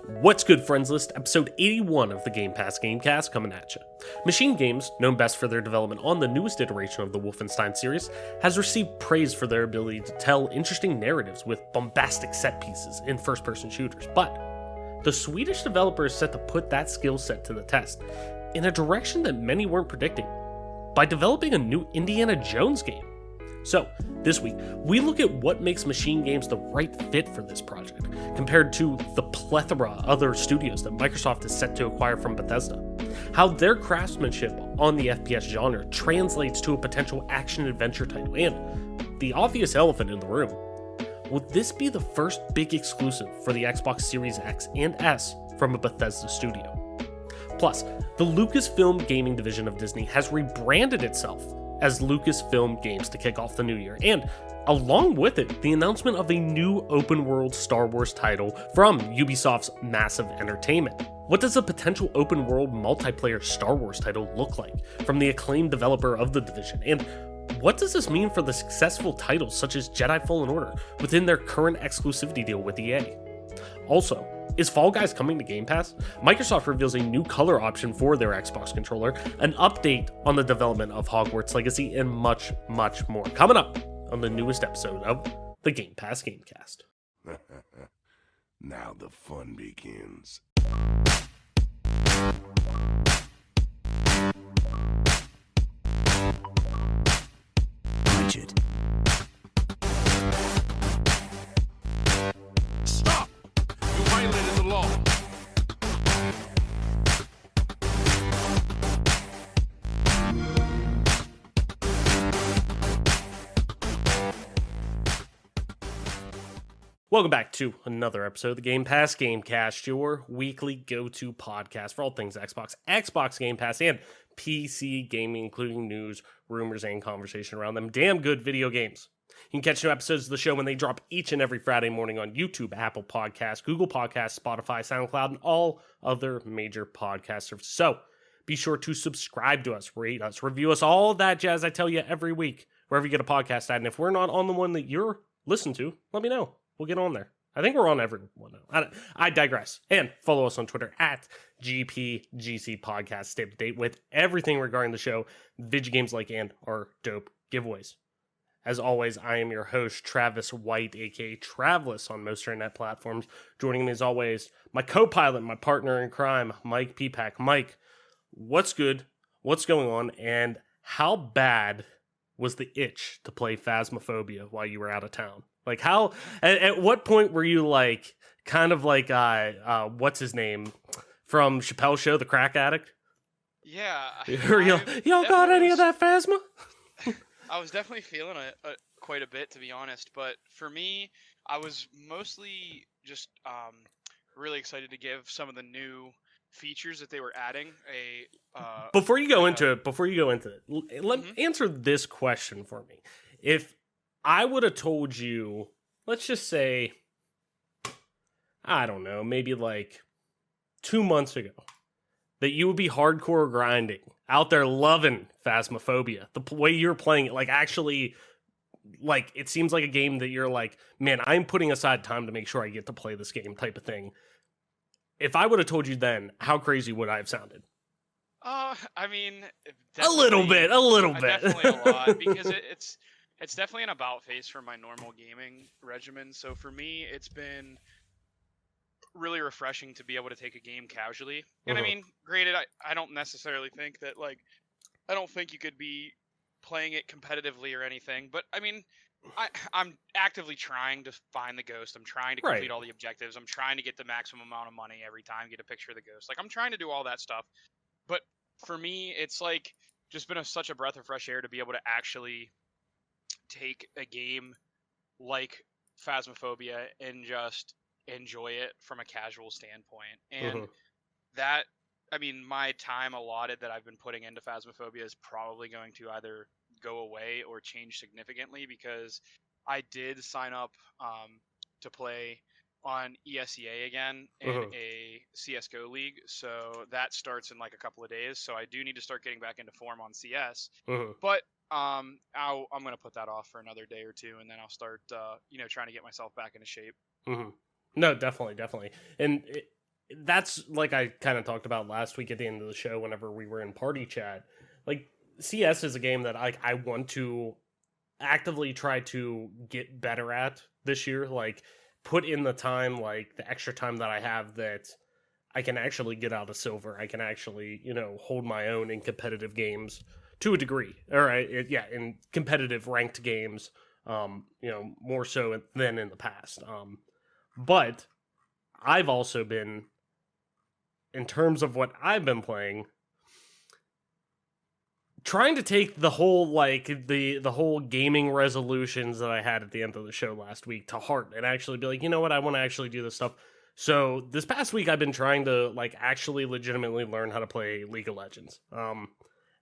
What's good, friends list? Episode 81 of the Gamecast coming at you. Machine Games, known best for their development on the newest iteration of the Wolfenstein series, has received praise for their ability to tell interesting narratives with bombastic set pieces in first-person shooters, but the Swedish developer is set to put that skill set to the test in a direction that many weren't predicting, by developing a new Indiana Jones game. So, this week, we look at what makes Machine Games the right fit for this project, compared to the plethora of other studios that Microsoft is set to acquire from Bethesda, how their craftsmanship on the FPS genre translates to a potential action-adventure title, and the obvious elephant in the room: would this be the first big exclusive for the Xbox Series X and S from a Bethesda studio? Plus, the Lucasfilm gaming division of Disney has rebranded itself as Lucasfilm Games to kick off the new year, and along with it, the announcement of a new open-world Star Wars title from Ubisoft's Massive Entertainment. What does a potential open-world multiplayer Star Wars title look like from the acclaimed developer of the division? And what does this mean for the successful titles such as Jedi Fallen Order within their current exclusivity deal with EA? Also, is Fall Guys coming to Game Pass? Microsoft reveals a new color option for their Xbox controller, an update on the development of Hogwarts Legacy, and much, much more coming up on the newest episode of the Gamecast. Now the fun begins. Richard. Stop! You violated the law. Welcome back to another episode of the Gamecast, your weekly go-to podcast for all things Xbox Game Pass, and PC gaming, including news, rumors, and conversation around them damn good video games. You can catch new episodes of the show when they drop each and every Friday morning on YouTube, Apple Podcasts, Google Podcasts, Spotify, SoundCloud, and all other major podcast services. So be sure to subscribe to us, rate us, review us, all of that jazz I tell you every week, wherever you get a podcast at. And if we're not on the one that you're listening to, let me know. We'll get on there. I think we're on everyone now. I digress. And follow us on Twitter at GPGC Podcast. Stay up to date with everything regarding the show, video games like, and our dope giveaways. As always, I am your host, Travis White, aka Travelus on most internet platforms. Joining me as always, my co-pilot, my partner in crime, Mike Peapack. Mike, what's good? What's going on? And how bad was the itch to play Phasmophobia while you were out of town? Like, how, at what point were you like, kind of like, what's his name from Chappelle's Show, the crack addict? Yeah. Y'all got any of that Phasma? I was definitely feeling it quite a bit, to be honest. But for me, I was mostly just really excited to give some of the new features that they were adding. Before you go into it, let me answer this question for me. If I would have told you, let's just say, I don't know, maybe like 2 months ago, that you would be hardcore grinding, out there loving Phasmophobia, the way you're playing it, like actually, like it seems like a game that you're like, man, I'm putting aside time to make sure I get to play this game type of thing. If I would have told you then, how crazy would I have sounded? I mean, a little bit. Definitely a lot, because it's definitely an about face for my normal gaming regimen. So for me, it's been really refreshing to be able to take a game casually. And I mean, granted, I don't necessarily think that, like, I don't think you could be playing it competitively or anything, but I mean, I'm actively trying to find the ghost. I'm trying to complete all the objectives. I'm trying to get the maximum amount of money every time, get a picture of the ghost. Like, I'm trying to do all that stuff. But for me, it's like just been such a breath of fresh air to be able to actually take a game like Phasmophobia and just enjoy it from a casual standpoint. And that, I mean, my time allotted that I've been putting into Phasmophobia is probably going to either go away or change significantly, because I did sign up to play on ESEA again in a CSGO league. So that starts in like a couple of days. So I do need to start getting back into form on CS. But I'm going to put that off for another day or two, and then I'll start, trying to get myself back into shape. No, definitely. And that's like I kind of talked about last week at the end of the show whenever we were in party chat. Like CS is a game that I want to actively try to get better at this year. Like put in the time, like the extra time that I have that I can actually get out of silver. I can actually, hold my own in competitive games to a degree. All right, in competitive ranked games, more so than in the past. But I've also been, in terms of what I've been playing, trying to take the whole the whole gaming resolutions that I had at the end of the show last week to heart and actually be like, you know what, I want to actually do this stuff. So this past week I've been trying to actually legitimately learn how to play League of Legends.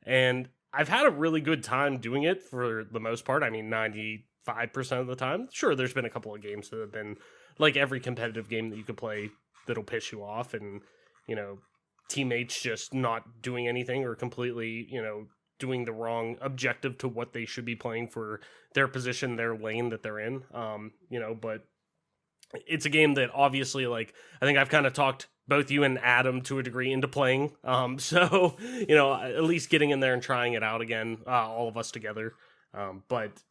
And I've had a really good time doing it for the most part. I mean, 95% of the time. Sure, there's been a couple of games that have been like every competitive game that you could play that'll piss you off and, teammates just not doing anything or completely, doing the wrong objective to what they should be playing for their position, their lane that they're in. But it's a game that obviously, I think I've kind of talked both you and Adam to a degree into playing. So, at least getting in there and trying it out again, all of us together. But,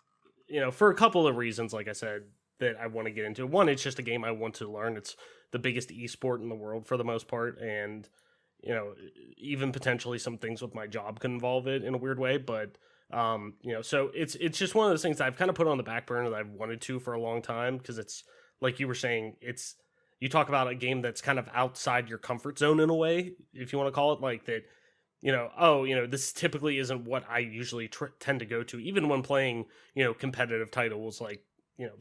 for a couple of reasons, like I said, that I want to get into. One, it's just a game I want to learn. It's the biggest esport in the world for the most part. And, even potentially some things with my job could involve it in a weird way. But, so it's just one of those things that I've kind of put on the back burner that I've wanted to for a long time. Because it's, like you were saying, you talk about a game that's kind of outside your comfort zone in a way, if you want to call it like that. This typically isn't what I usually tend to go to, even when playing, competitive titles like,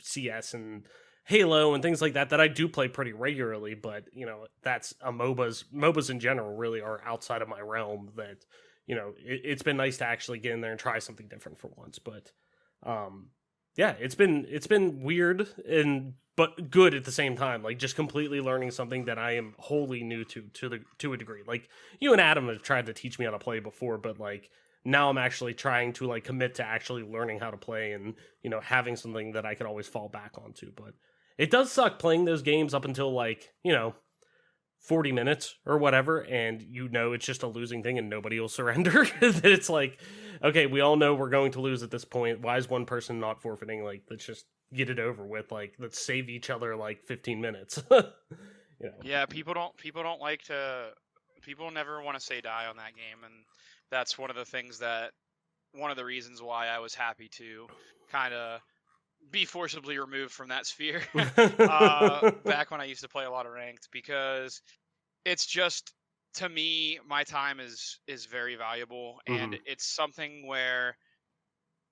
CS and Halo and things like that I do play pretty regularly. But, that's MOBAs in general really are outside of my realm that, it's been nice to actually get in there and try something different for once. But, yeah, it's been weird but good at the same time. Like just completely learning something that I am wholly new to a degree. Like you and Adam have tried to teach me how to play before, but now I'm actually trying to commit to actually learning how to play and having something that I could always fall back onto. But it does suck playing those games up until 40 minutes or whatever, and it's just a losing thing and nobody will surrender. That it's okay, we all know we're going to lose at this point. Why is one person not forfeiting? Let's just get it over with. Let's save each other 15 minutes. Yeah, people never want to say die on that game, and that's one of the reasons why I was happy to kind of be forcibly removed from that sphere back when I used to play a lot of ranked, because it's just, to me, my time is very valuable, and it's something where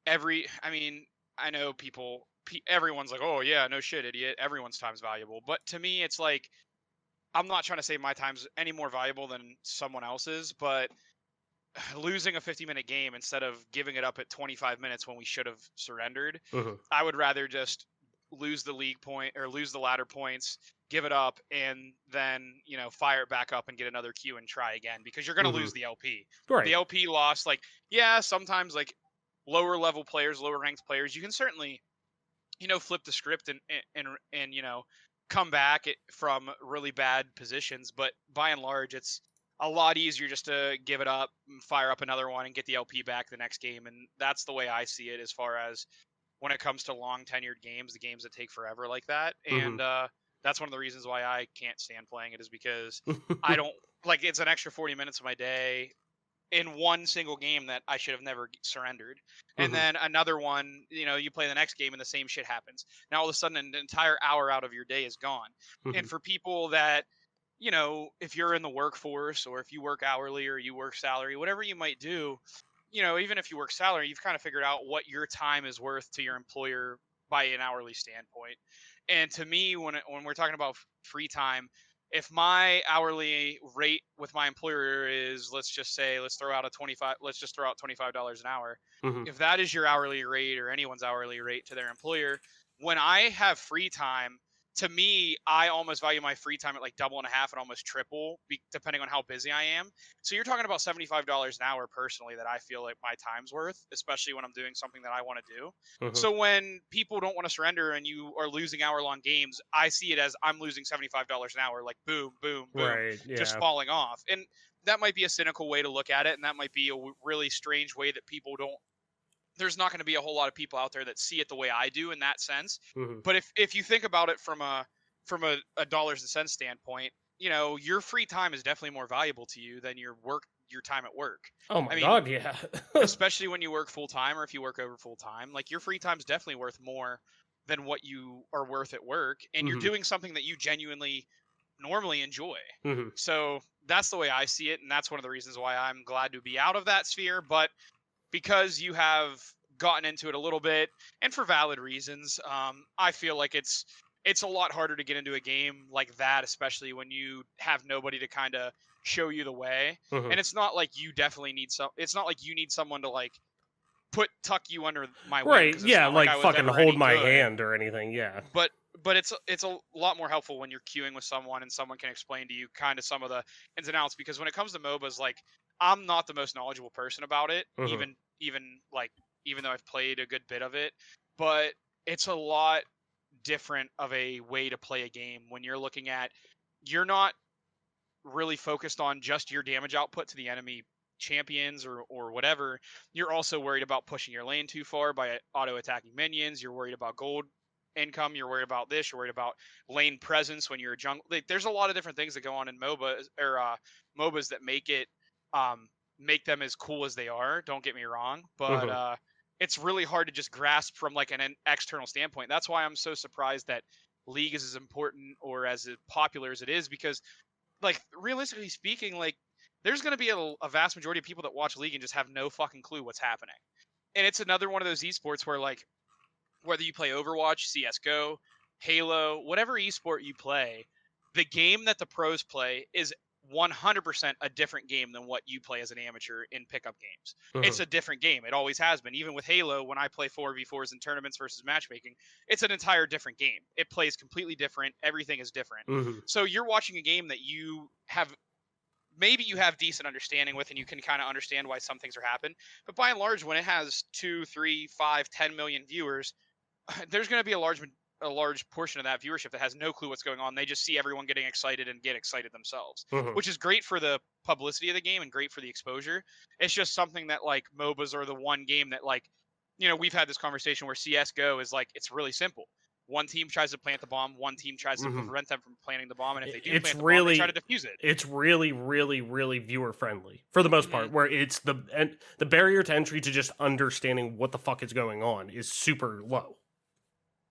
I know everyone's like, oh yeah, no shit, idiot, everyone's time's valuable, but to me it's I'm not trying to say my time's any more valuable than someone else's, but losing a 50-minute game instead of giving it up at 25 minutes when we should have surrendered, I would rather just lose the league point or lose the ladder points, give it up, and then fire it back up and get another queue and try again, because you're going to lose the LP. Right. The LP loss, sometimes lower level players, lower ranked players, you can certainly flip the script and come back from really bad positions, but by and large it's a lot easier just to give it up, fire up another one, and get the LP back the next game. And that's the way I see it as far as when it comes to long tenured games, the games that take forever like that. And that's one of the reasons why I can't stand playing it, is because I don't it's an extra 40 minutes of my day in one single game that I should have never surrendered. And then another one, you play the next game and the same shit happens. Now all of a sudden an entire hour out of your day is gone. And for people that, if you're in the workforce, or if you work hourly or you work salary, whatever you might do, even if you work salary, you've kind of figured out what your time is worth to your employer by an hourly standpoint. And to me, when we're talking about free time, if my hourly rate with my employer is, let's just throw out $25 an hour. If that is your hourly rate, or anyone's hourly rate to their employer, when I have free time, to me, I almost value my free time at like double and a half and almost triple, depending on how busy I am. So you're talking about $75 an hour personally that I feel like my time's worth, especially when I'm doing something that I want to do. Mhm. So when people don't want to surrender and you are losing hour-long games, I see it as I'm losing $75 an hour, like boom, boom, boom, Right. just Yeah. falling off. And that might be a cynical way to look at it, and that might be a really strange way that people don't. There's not going to be a whole lot of people out there that see it the way I do in that sense. Mhm. But if you think about it from a dollars and cents standpoint, your free time is definitely more valuable to you than your time at work. Oh my I mean, God. Yeah. especially when you work full time or if you work over full time, like your free time is definitely worth more than what you are worth at work, and you're Mhm. doing something that you genuinely normally enjoy. Mhm. So that's the way I see it, and that's one of the reasons why I'm glad to be out of that sphere. But because you have gotten into it a little bit and for valid reasons, I feel like it's a lot harder to get into a game like that, especially when you have nobody to kind of show you the way. Mhm. And it's not like you definitely need it's not like you need someone to like tuck you under my wing, Right. because it's Yeah. not like Like I was fucking ever hold any my good. hand or anything. Yeah. But it's a lot more helpful when you're queuing with someone and someone can explain to you kind of some of the ins and outs, because when it comes to MOBAs, like I'm not the most knowledgeable person about it, Mhm. even though I've played a good bit of it, but it's a lot different of a way to play a game when you're not really focused on just your damage output to the enemy champions or whatever. You're also worried about pushing your lane too far by auto attacking minions. You're worried about gold income. You're worried about this. You're worried about lane presence when you're a jungle. Like, there's a lot of different things that go on in MOBAs that make them as cool as they are. Don't get me wrong, but Mhm. it's really hard to just grasp from like an external standpoint. That's why I'm so surprised that League is as important or as popular as it is, because like realistically speaking, like there's going to be a vast majority of people that watch League and just have no fucking clue what's happening. And it's another one of those esports where, like, whether you play Overwatch, CS:GO, Halo, whatever esport you play, the game that the pros play is 100% a different game than what you play as an amateur in pickup games. It's Mhm. a different game. It always has been. Even with Halo, when I play 4v4s in tournaments versus matchmaking, it's an entire different game. It plays completely different. Everything is different. Mhm. So you're watching a game that you have decent understanding with, and you can kind of understand why some things are happening. But by and large, when it has 2, 3, 5, 10 million viewers, there's going to be a large portion of that viewership that has no clue what's going on. They just see everyone getting excited and get excited themselves, Mhm. which is great for the publicity of the game and great for the exposure. It's just something that, like, MOBAs are the one game that, like, we've had this conversation where CS:GO is like, it's really simple. One team tries to plant the bomb, one team tries to Mhm. prevent them from planting the bomb, and if they do It's plant the bomb, they try to really, defuse it. it's really, really, really viewer friendly for the most Hmm. part. Where it's the barrier to entry to just understanding what the fuck is going on is super low.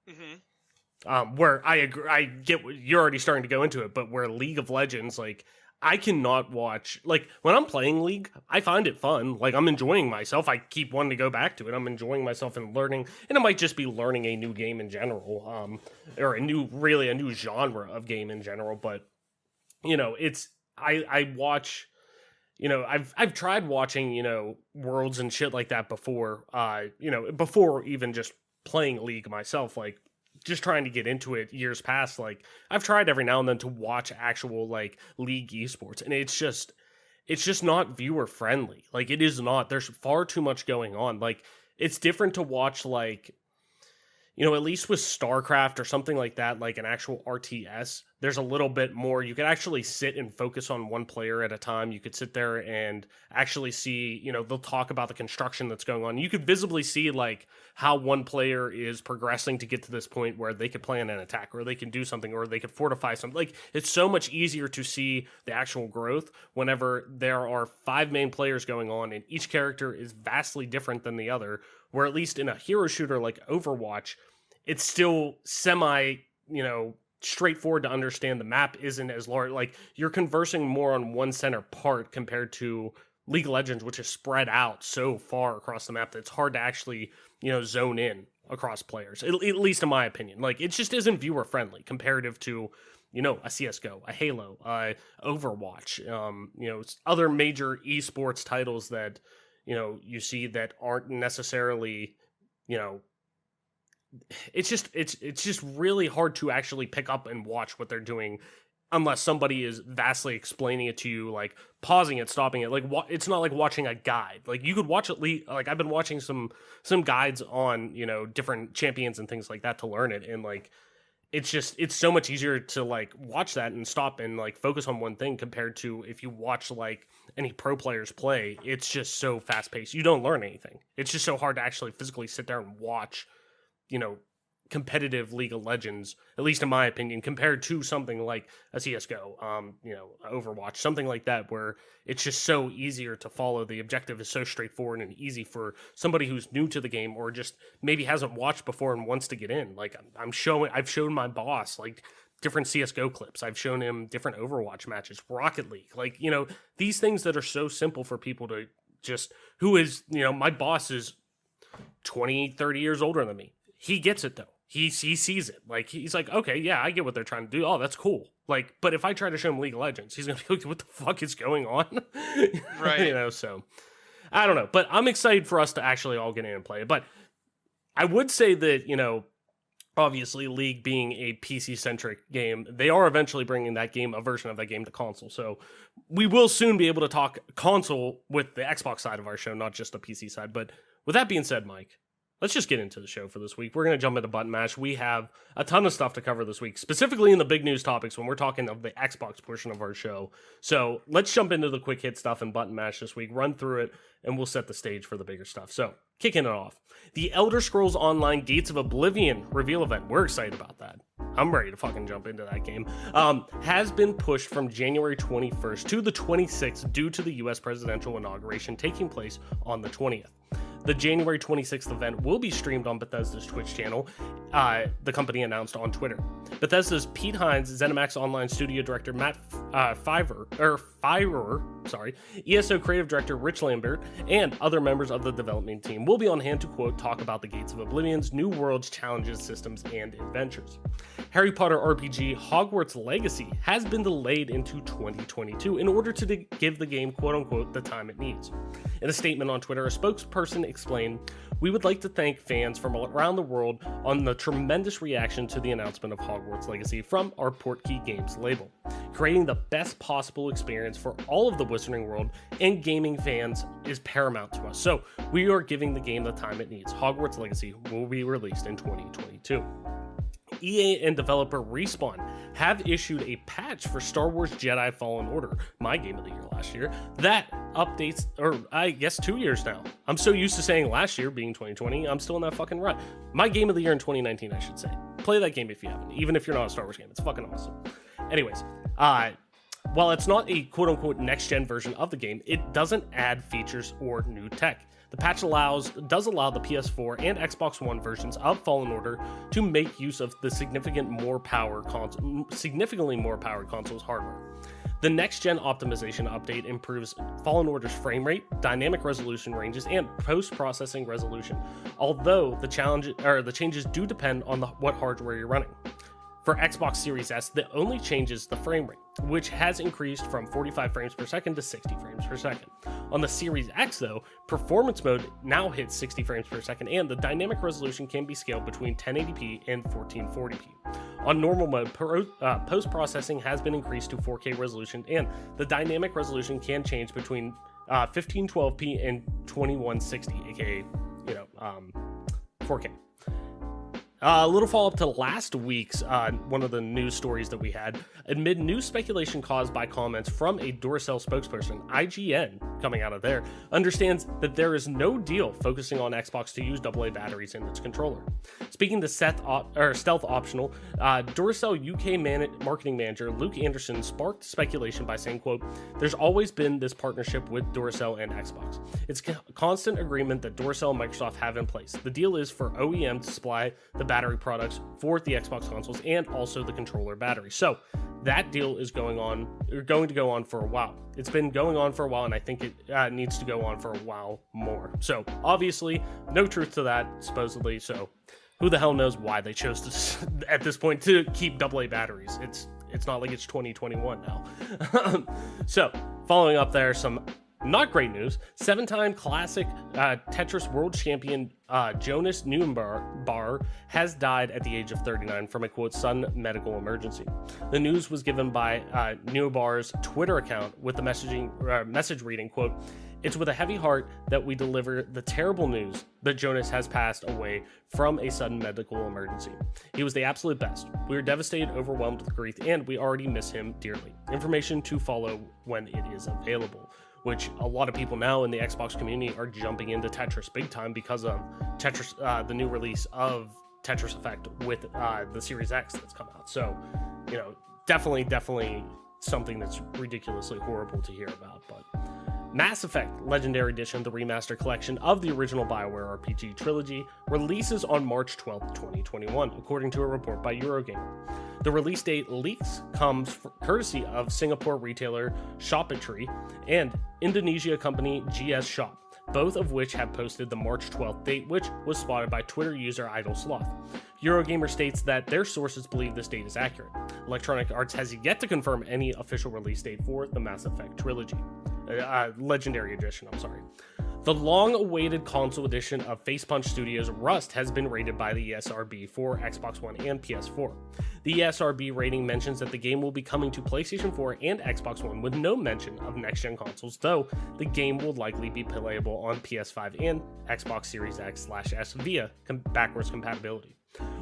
Hmm. Where I agree, I get what you're already starting to go into it, but where League of Legends, like, I cannot watch, like, when I'm playing League, I find it fun. Like, I'm enjoying myself. I keep wanting to go back to it. I'm enjoying myself and learning, and it might just be learning a new game in general, or a new genre of game in general. But it's I watch. I've tried watching, worlds and shit like that before. Before even just playing League myself, like just trying to get into it years past. Like I've tried every now and then to watch actual like League esports, and it's just not viewer friendly. Like it is not. There's far too much going on. Like it's different to watch like at least with StarCraft or something like that, like an actual RTS, there's a little bit more. You could actually sit and focus on one player at a time. You could sit there and actually see, they'll talk about the construction that's going on. You could visibly see like how one player is progressing to get to this point where they could plan an attack or they can do something or they could fortify something. Like it's so much easier to see the actual growth whenever there are 5 main players going on and each character is vastly different than the other. Where at least in a hero shooter like Overwatch, it's still semi, straightforward to understand. The map isn't as large. Like you're conversing more on one center part compared to League of Legends, which is spread out so far across the map that it's hard to actually, zone in across players. At least in my opinion, like it just isn't viewer friendly comparative to, a CS:GO, a Halo, Overwatch, other major esports titles that you see that aren't necessarily, you know it's just really hard to actually pick up and watch what they're doing unless somebody is vastly explaining it to you, like pausing it, stopping it. Like it's not like watching a guide. Like you could watch at least, like I've been watching some guides on, you know, different champions and things like that to learn it, and like it's so much easier to like watch that and stop and like focus on one thing compared to if you watch like any pro players play. It's just so fast paced. You don't learn anything. It's just so hard to actually physically sit there and watch, you know, competitive League of Legends, at least in my opinion, compared to something like a CSGO, you know, Overwatch, something like that, where it's just so easier to follow. The objective is so straightforward and easy for somebody who's new to the game or just maybe hasn't watched before and wants to get in. Like I've shown my boss like different CSGO clips. I've shown him different Overwatch matches, Rocket League, like, you know, these things that are so simple for people to just, who is, you know, my boss is 20, 30 years older than me. He gets it though. He sees it. Like, he's like, okay, yeah, I get what they're trying to do. Oh, that's cool. Like, but if I try to show him League of Legends, he's going to be like, what the fuck is going on? Right. You know, so I don't know. But I'm excited for us to actually all get in and play it. But I would say that, you know, obviously League being a PC-centric game, they are eventually bringing that game, a version of that game, to console. So we will soon be able to talk console with the Xbox side of our show, not just the PC side. But with that being said, Mike, let's just get into the show for this week. We're going to jump into Button Mash. We have a ton of stuff to cover this week, specifically in the big news topics when we're talking of the Xbox portion of our show. So let's jump into the quick hit stuff in Button Mash this week, run through it, and we'll set the stage for the bigger stuff. So, kicking it off, the Elder Scrolls Online Gates of Oblivion reveal event. We're excited about that. I'm ready to fucking jump into that game. Has been pushed from January 21st to the 26th due to the US presidential inauguration taking place on the 20th. The January 26th event will be streamed on Bethesda's Twitch channel, the company announced on Twitter. Bethesda's Pete Hines, ZeniMax Online Studio Director Matt Fiver, ESO Creative Director Rich Lambert, and other members of the development team will be on hand to, quote, talk about the Gates of Oblivion's new worlds, challenges, systems, and adventures. Harry Potter RPG Hogwarts Legacy has been delayed into 2022 in order to give the game, quote unquote, the time it needs. In a statement on Twitter, a spokesperson explained, "We would like to thank fans from around the world on the tremendous reaction to the announcement of Hogwarts Legacy from our Portkey Games label. Creating the best possible experience for all of the Wizarding World and gaming fans is paramount to us. So we are giving the game the time it needs. Hogwarts Legacy will be released in 2022. EA and developer Respawn have issued a patch for Star Wars Jedi Fallen Order, my game of the year last year, that updates, or I guess 2 years now. I'm so used to saying last year being 2020, I'm still in that fucking rut. My game of the year in 2019, I should say. Play that game if you haven't, even if you're not a Star Wars game. It's fucking awesome. Anyways, while it's not a quote-unquote next-gen version of the game, it doesn't add features or new tech. The patch does allow the PS4 and Xbox One versions of Fallen Order to make use of the significantly more powered console's hardware. The next-gen optimization update improves Fallen Order's frame rate, dynamic resolution ranges, and post-processing resolution, although the changes do depend on what hardware you're running. For Xbox Series S, the only change is the frame rate, which has increased from 45 frames per second to 60 frames per second. On the Series X, though, performance mode now hits 60 frames per second, and the dynamic resolution can be scaled between 1080p and 1440p. On normal mode, post-processing has been increased to 4K resolution, and the dynamic resolution can change between 1512p and 2160, aka, 4K. A little follow-up to last week's one of the news stories that we had. Amid new speculation caused by comments from a Duracell spokesperson, IGN, coming out of there, understands that there is no deal focusing on Xbox to use AA batteries in its controller. Speaking to Stealth Optional, Duracell UK marketing manager Luke Anderson sparked speculation by saying, quote, "There's always been this partnership with Duracell and Xbox. It's a constant agreement that Duracell and Microsoft have in place. The deal is for OEM to supply the battery products for the Xbox consoles and also the controller battery." So that deal is going to go on for a while. It's been going on for a while, and I think it needs to go on for a while more. So obviously, no truth to that, supposedly. So who the hell knows why they chose to, at this point, to keep AA batteries? It's not like it's 2021 now. So following up there, some not great news. 7-time classic Tetris World Champion Jonas Neuenbar has died at the age of 39 from a, quote, sudden medical emergency. The news was given by Neuenbar's Twitter account with the message reading, quote, "It's with a heavy heart that we deliver the terrible news that Jonas has passed away from a sudden medical emergency. He was the absolute best. We are devastated, overwhelmed with grief, and we already miss him dearly. Information to follow when it is available." Which a lot of people now in the Xbox community are jumping into Tetris big time because of Tetris, the new release of Tetris Effect with the Series X that's come out. So, definitely something that's ridiculously horrible to hear about. But Mass Effect Legendary Edition, the remaster collection of the original BioWare RPG trilogy, releases on March 12th, 2021, according to a report by Eurogamer. The release date leaks comes courtesy of Singapore retailer Shopitry and Indonesia company GS Shop, both of which have posted the March 12th date, which was spotted by Twitter user Idle Sloth. Eurogamer states that their sources believe this date is accurate. Electronic Arts has yet to confirm any official release date for the Mass Effect trilogy. Legendary Edition, I'm sorry. The long-awaited console edition of Facepunch Studios' Rust has been rated by the ESRB for Xbox One and PS4. The ESRB rating mentions that the game will be coming to PlayStation 4 and Xbox One with no mention of next-gen consoles, though the game will likely be playable on PS5 and Xbox Series X/S via backwards compatibility.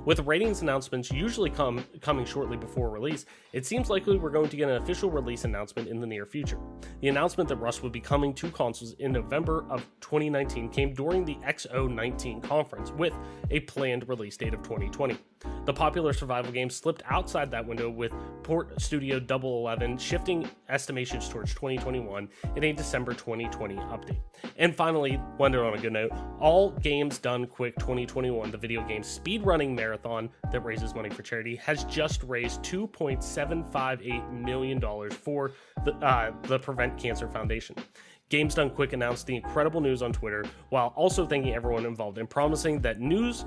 With ratings announcements usually coming shortly before release, it seems likely we're going to get an official release announcement in the near future. The announcement that Rust would be coming to consoles in November of 2019 came during the XO19 conference with a planned release date of 2020. The popular survival game slipped outside that window with Port Studio 11 shifting estimations towards 2021 in a December 2020 update. And finally, went on a good note, All Games Done Quick 2021, the video game speedrunning marathon that raises money for charity, has just raised $2.758 million for the Prevent Cancer Foundation. Games Done Quick announced the incredible news on Twitter while also thanking everyone involved and promising that news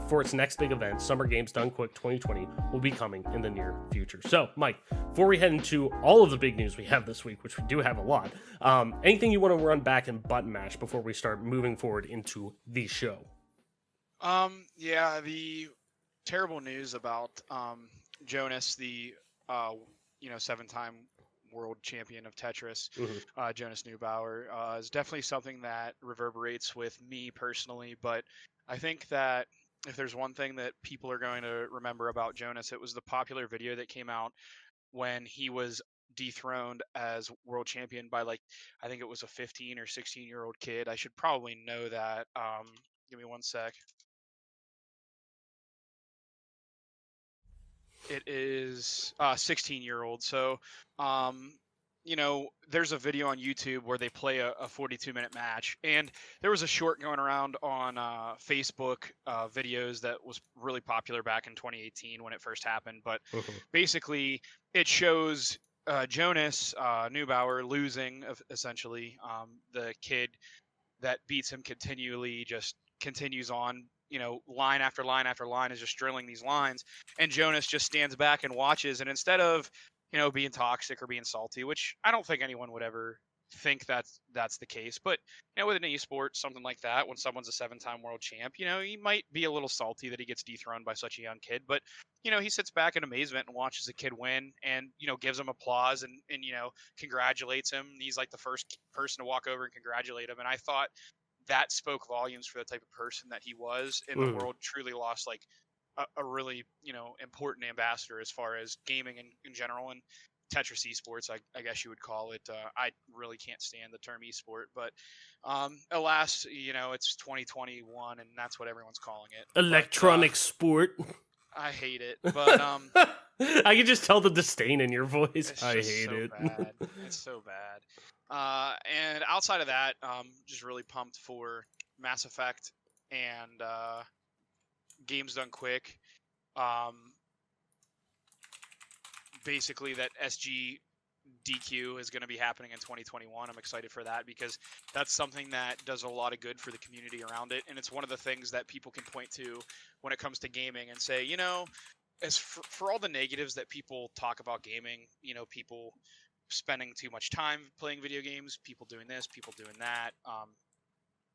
for its next big event, Summer Games Done Quick 2020, will be coming in the near future. So, Mike, before we head into all of the big news we have this week, which we do have a lot, anything you want to run back and button mash before we start moving forward into the show? Yeah, the terrible news about Jonas, the 7-time world champion of Tetris, Jonas Neubauer, is definitely something that reverberates with me personally. But I think that if there's one thing that people are going to remember about Jonas, it was the popular video that came out when he was dethroned as world champion by, I think it was a 15 or 16-year-old kid. I should probably know that. Give me one sec. It is 16-year-old. So, there's a video on YouTube where they play a 42-minute match, and there was a short going around on Facebook videos that was really popular back in 2018 when it first happened. But basically, it shows Jonas Neubauer losing, essentially. The kid that beats him continually just continues on, line after line after line is just drilling these lines, and Jonas just stands back and watches, and instead of being toxic or being salty, which I don't think anyone would ever think that's the case, but with an esport, something like that, when someone's a 7-time world champ, he might be a little salty that he gets dethroned by such a young kid, but he sits back in amazement and watches the kid win, and gives him applause and congratulates him. He's like the first person to walk over and congratulate him, and I thought that spoke volumes for the type of person that he was, and the world truly lost a really important ambassador as far as gaming in general, and Tetris esports, I guess you would call it. I really can't stand the term esport, but alas, it's 2021 and that's what everyone's calling it. Electronic sport. I hate it, but I can just tell the disdain in your voice. I hate it. Bad. It's so bad. And outside of that, just really pumped for Mass Effect and Games Done Quick. Basically, that SGDQ is going to be happening in 2021. I'm excited for that because that's something that does a lot of good for the community around it, and it's one of the things that people can point to when it comes to gaming and say, as for all the negatives that people talk about gaming, people spending too much time playing video games, people doing this, people doing that.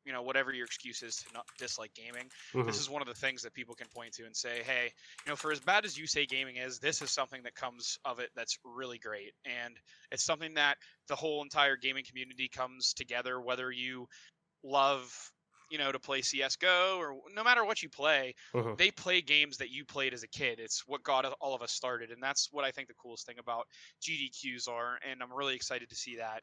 whatever your excuse is to not dislike gaming, Mhm. this is one of the things that people can point to and say, hey, for as bad as you say gaming is, this is something that comes of it that's really great. And it's something that the whole entire gaming community comes together, whether you love, to play CSGO or no matter what you play, Mhm. they play games that you played as a kid. It's what got all of us started. And that's what I think the coolest thing about GDQs are. And I'm really excited to see that.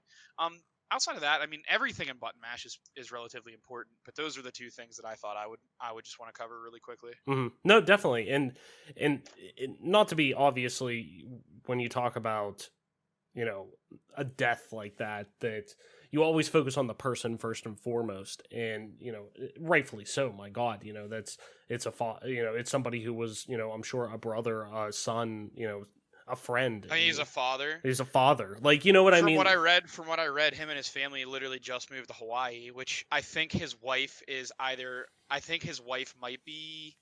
Outside of that, I mean, everything in Button Mash is relatively important, but those are the two things that I thought I would just want to cover really quickly. No, definitely, and not to be obviously when you talk about a death like that you always focus on the person first and foremost, and rightfully so. My God, it's it's somebody who was I'm sure a brother, a son, a friend. I mean, he's a father. He's a father, like what I From mean. From what I read, him and his family literally just moved to Hawaii, which I think his wife is either. I think his wife might be,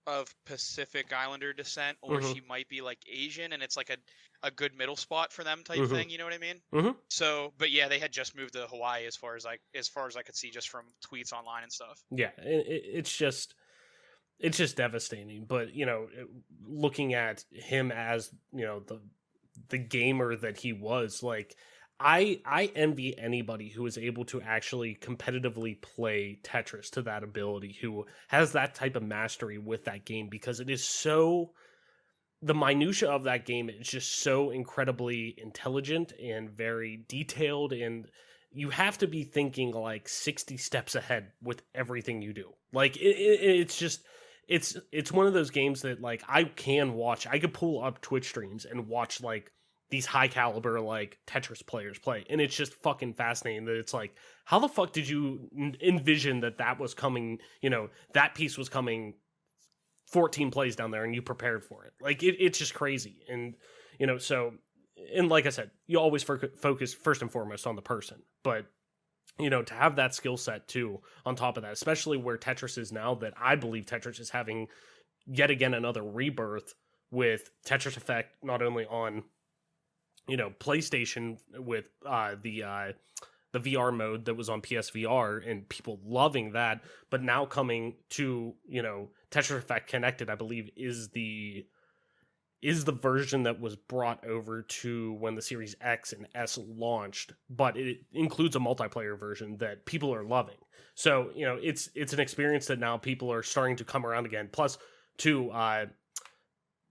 of Pacific Islander descent, or Mhm. she might be like Asian, and it's like a good middle spot for them type Mhm. thing. You know what I mean? Mhm. So, but yeah, they had just moved to Hawaii as far as I could see just from tweets online and stuff. Yeah, it's just devastating. But looking at him as the gamer that he was, like I envy anybody who is able to actually competitively play Tetris to that ability, who has that type of mastery with that game, because it is so, the minutia of that game is just so incredibly intelligent and very detailed, and you have to be thinking like 60 steps ahead with everything you do. Like it's just it's one of those games that like I could pull up Twitch streams and watch like these high caliber like Tetris players play, and it's just fucking fascinating that it's like, how the fuck did you envision that was coming, that piece was coming 14 plays down there and you prepared for it. Like it's just crazy. And so, and like I said, you always focus first and foremost on the person, but to have that skill set too on top of that, especially where Tetris is now, that I believe Tetris is having yet again another rebirth with Tetris Effect, not only on PlayStation with the VR mode that was on PSVR and people loving that, but now coming to Tetris Effect Connected, I believe is the version that was brought over to when the Series X and S launched, but it includes a multiplayer version that people are loving. So it's an experience that now people are starting to come around again. Plus, to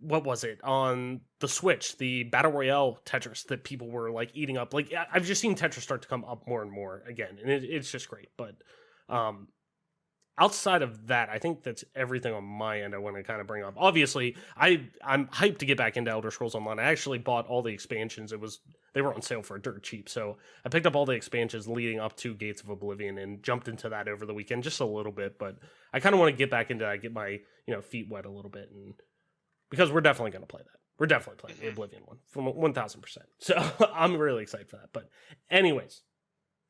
what was it on the Switch, the Battle Royale Tetris that people were like eating up. Like I've just seen Tetris start to come up more and more again, and it's just great. But outside of that, I think that's everything on my end I want to kind of bring up. Obviously, I'm hyped to get back into Elder Scrolls Online. I actually bought all the expansions. They were on sale for dirt cheap, so I picked up all the expansions leading up to Gates of Oblivion and jumped into that over the weekend just a little bit. But I kind of want to get back into that, get my feet wet a little bit, and because we're definitely going to play that. We're definitely playing the Oblivion one from 1000%. So I'm really excited for that. But anyways,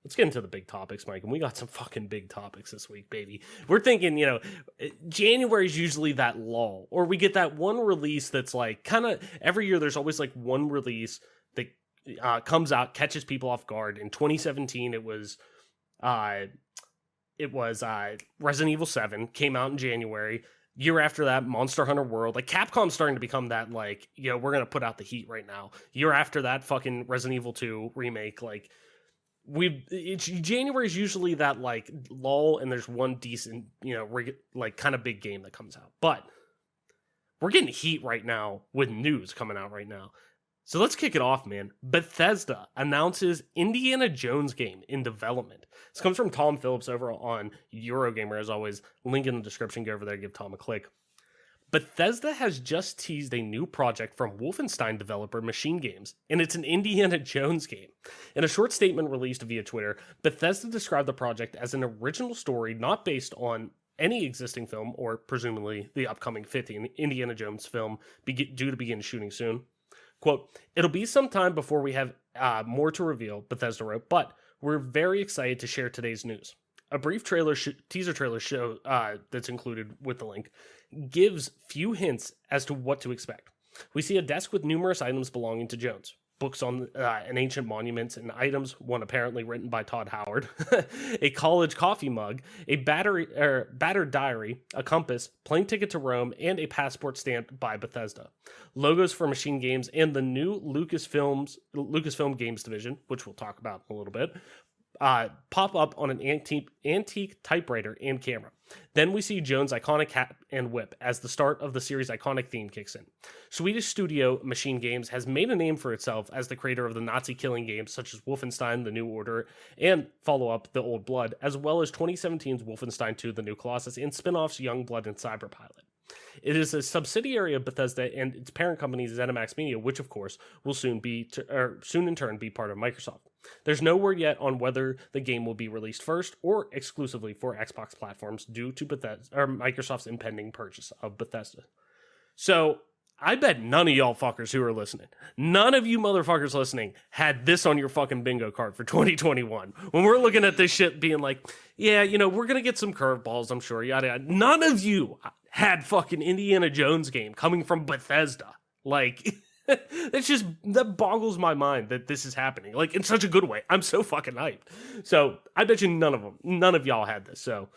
let's get into the big topics, Mike. And we got some fucking big topics this week, baby. We're thinking, January is usually that lull, or we get that one release that's like kind of every year. There's always like one release that comes out, catches people off guard. In 2017, it was Resident Evil 7 came out in January. Year after that, Monster Hunter World. Like, Capcom's starting to become that, like, we're going to put out the heat right now. Year after that, fucking Resident Evil 2 remake. Like, January is usually that, like, lull, and there's one decent, like, kind of big game that comes out. But we're getting heat right now with news coming out right now. So let's kick it off, man. Bethesda announces Indiana Jones game in development. This comes from Tom Phillips over on Eurogamer, as always. Link in the description. Go over there, give Tom a click. Bethesda has just teased a new project from Wolfenstein developer Machine Games, and it's an Indiana Jones game. In a short statement released via Twitter, Bethesda described the project as an original story not based on any existing film, or presumably the upcoming 50th Indiana Jones film due to begin shooting soon. Quote, it'll be some time before we have more to reveal, Bethesda wrote, but we're very excited to share today's news. A brief teaser trailer show that's included with the link gives few hints as to what to expect. We see a desk with numerous items belonging to Jones. books on and ancient monuments and items, one apparently written by Todd Howard, a college coffee mug, a battered diary, a compass, plane ticket to Rome, and a passport stamped by Bethesda. Logos for Machine Games and the new Lucasfilm Games division, which we'll talk about in a little bit, pop up on an antique typewriter and camera. Then we see Jones' iconic hat and whip as the start of the series' iconic theme kicks in. Swedish studio Machine Games has made a name for itself as the creator of the Nazi killing games such as Wolfenstein: The New Order and follow-up The Old Blood, as well as 2017's Wolfenstein 2: The New Colossus and spin-offs Young Blood and Cyberpilot. It is a subsidiary of Bethesda and its parent company ZeniMax Media, which of course will soon in turn be part of Microsoft. There's no word yet on whether the game will be released first or exclusively for Xbox platforms due to Microsoft's impending purchase of Bethesda. So I bet none of y'all fuckers who are listening, none of you motherfuckers listening had this on your fucking bingo card for 2021. When we're looking at this shit being like, yeah, we're going to get some curveballs, I'm sure, yada, yada. None of you had fucking Indiana Jones game coming from Bethesda. Like, that boggles my mind that this is happening, like, in such a good way. I'm so fucking hyped. So I bet you none of y'all had this. So,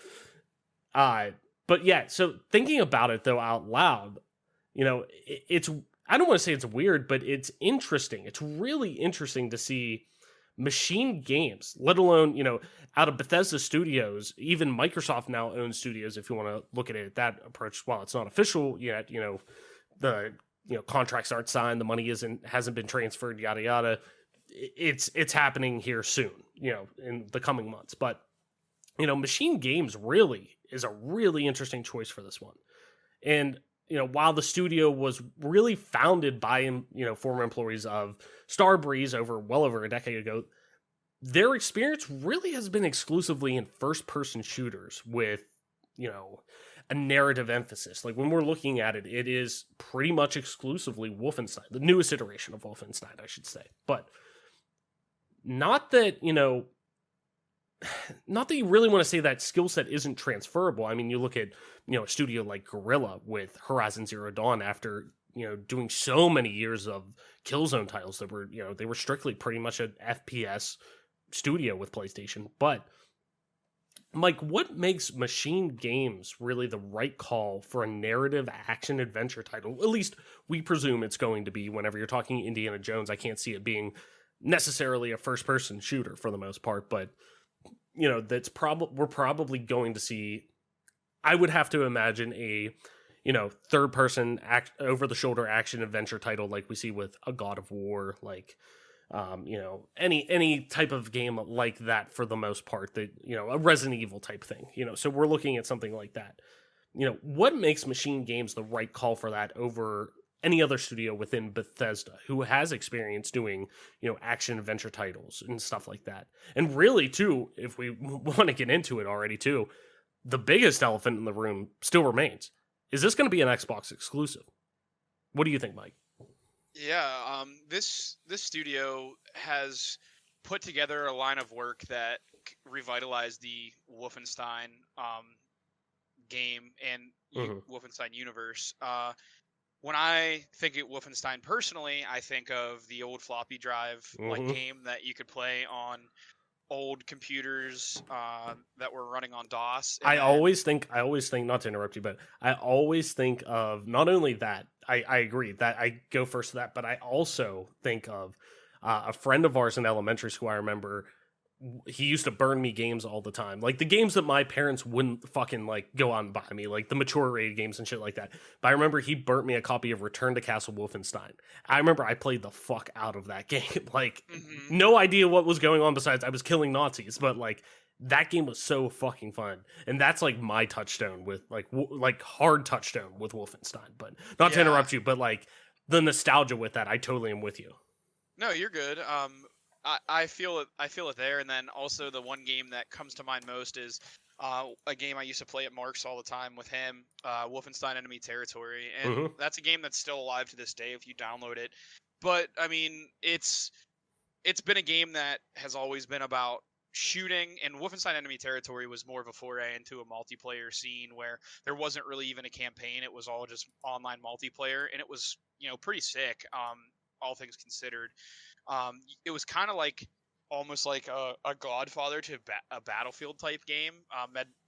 but yeah, so thinking about it though out loud, it's, I don't want to say it's weird, but it's interesting. It's really interesting to see Machine Games, let alone, out of Bethesda Studios. Even Microsoft now owns studios, if you want to look at it that approach. While it's not official yet, the contracts aren't signed, the money hasn't been transferred, yada yada. It's happening here soon, in the coming months. But Machine Games really is a really interesting choice for this one. And while the studio was really founded by former employees of Starbreeze well over a decade ago, their experience really has been exclusively in first-person shooters with a narrative emphasis. Like when we're looking at it, it is pretty much exclusively Wolfenstein, the newest iteration of Wolfenstein, I should say. But not that you really want to say that skill set isn't transferable. I mean, you look at a studio like Guerrilla with Horizon Zero Dawn after doing so many years of Killzone titles that were they were strictly pretty much an FPS studio with PlayStation. But Mike, what makes Machine Games really the right call for a narrative action adventure title? At least we presume it's going to be. Whenever you're talking Indiana Jones, I can't see it being necessarily a first person shooter for the most part, but we're probably going to see, I would have to imagine, a third person over the shoulder action adventure title like we see with a God of War, like any type of game like that for the most part, that a Resident Evil type thing, so we're looking at something like that. What makes Machine Games the right call for that over any other studio within Bethesda who has experience doing, action adventure titles and stuff like that? And really, too, if we want to get into it already, too, the biggest elephant in the room still remains. Is this going to be an Xbox exclusive? What do you think, Mike? Yeah, this studio has put together a line of work that revitalized the Wolfenstein game and Wolfenstein universe. When I think of Wolfenstein personally, I think of the old floppy drive game that you could play on old computers that were running on DOS. I always think, not to interrupt you, but I always think of not only that, I agree that I go first to that, but I also think of a friend of ours in elementary school. I remember he used to burn me games all the time, like the games that my parents wouldn't fucking go on and buy me, like the mature rated games and shit like that. But I remember he burnt me a copy of Return to Castle Wolfenstein. I remember I played the fuck out of that game. No idea what was going on besides I was killing Nazis, but that game was so fucking fun. And that's my touchstone with hard touchstone with Wolfenstein. But not to interrupt you, but the nostalgia with that, I totally am with you. No, you're good. I feel it there. And then also the one game that comes to mind most is a game I used to play at Mark's all the time with him, Wolfenstein Enemy Territory. And that's a game that's still alive to this day if you download it. But I mean, it's been a game that has always been about shooting, and Wolfenstein Enemy Territory was more of a foray into a multiplayer scene where there wasn't really even a campaign. It was all just online multiplayer, and it was, pretty sick. all things considered. It was kind of like almost like a Godfather to a Battlefield type game,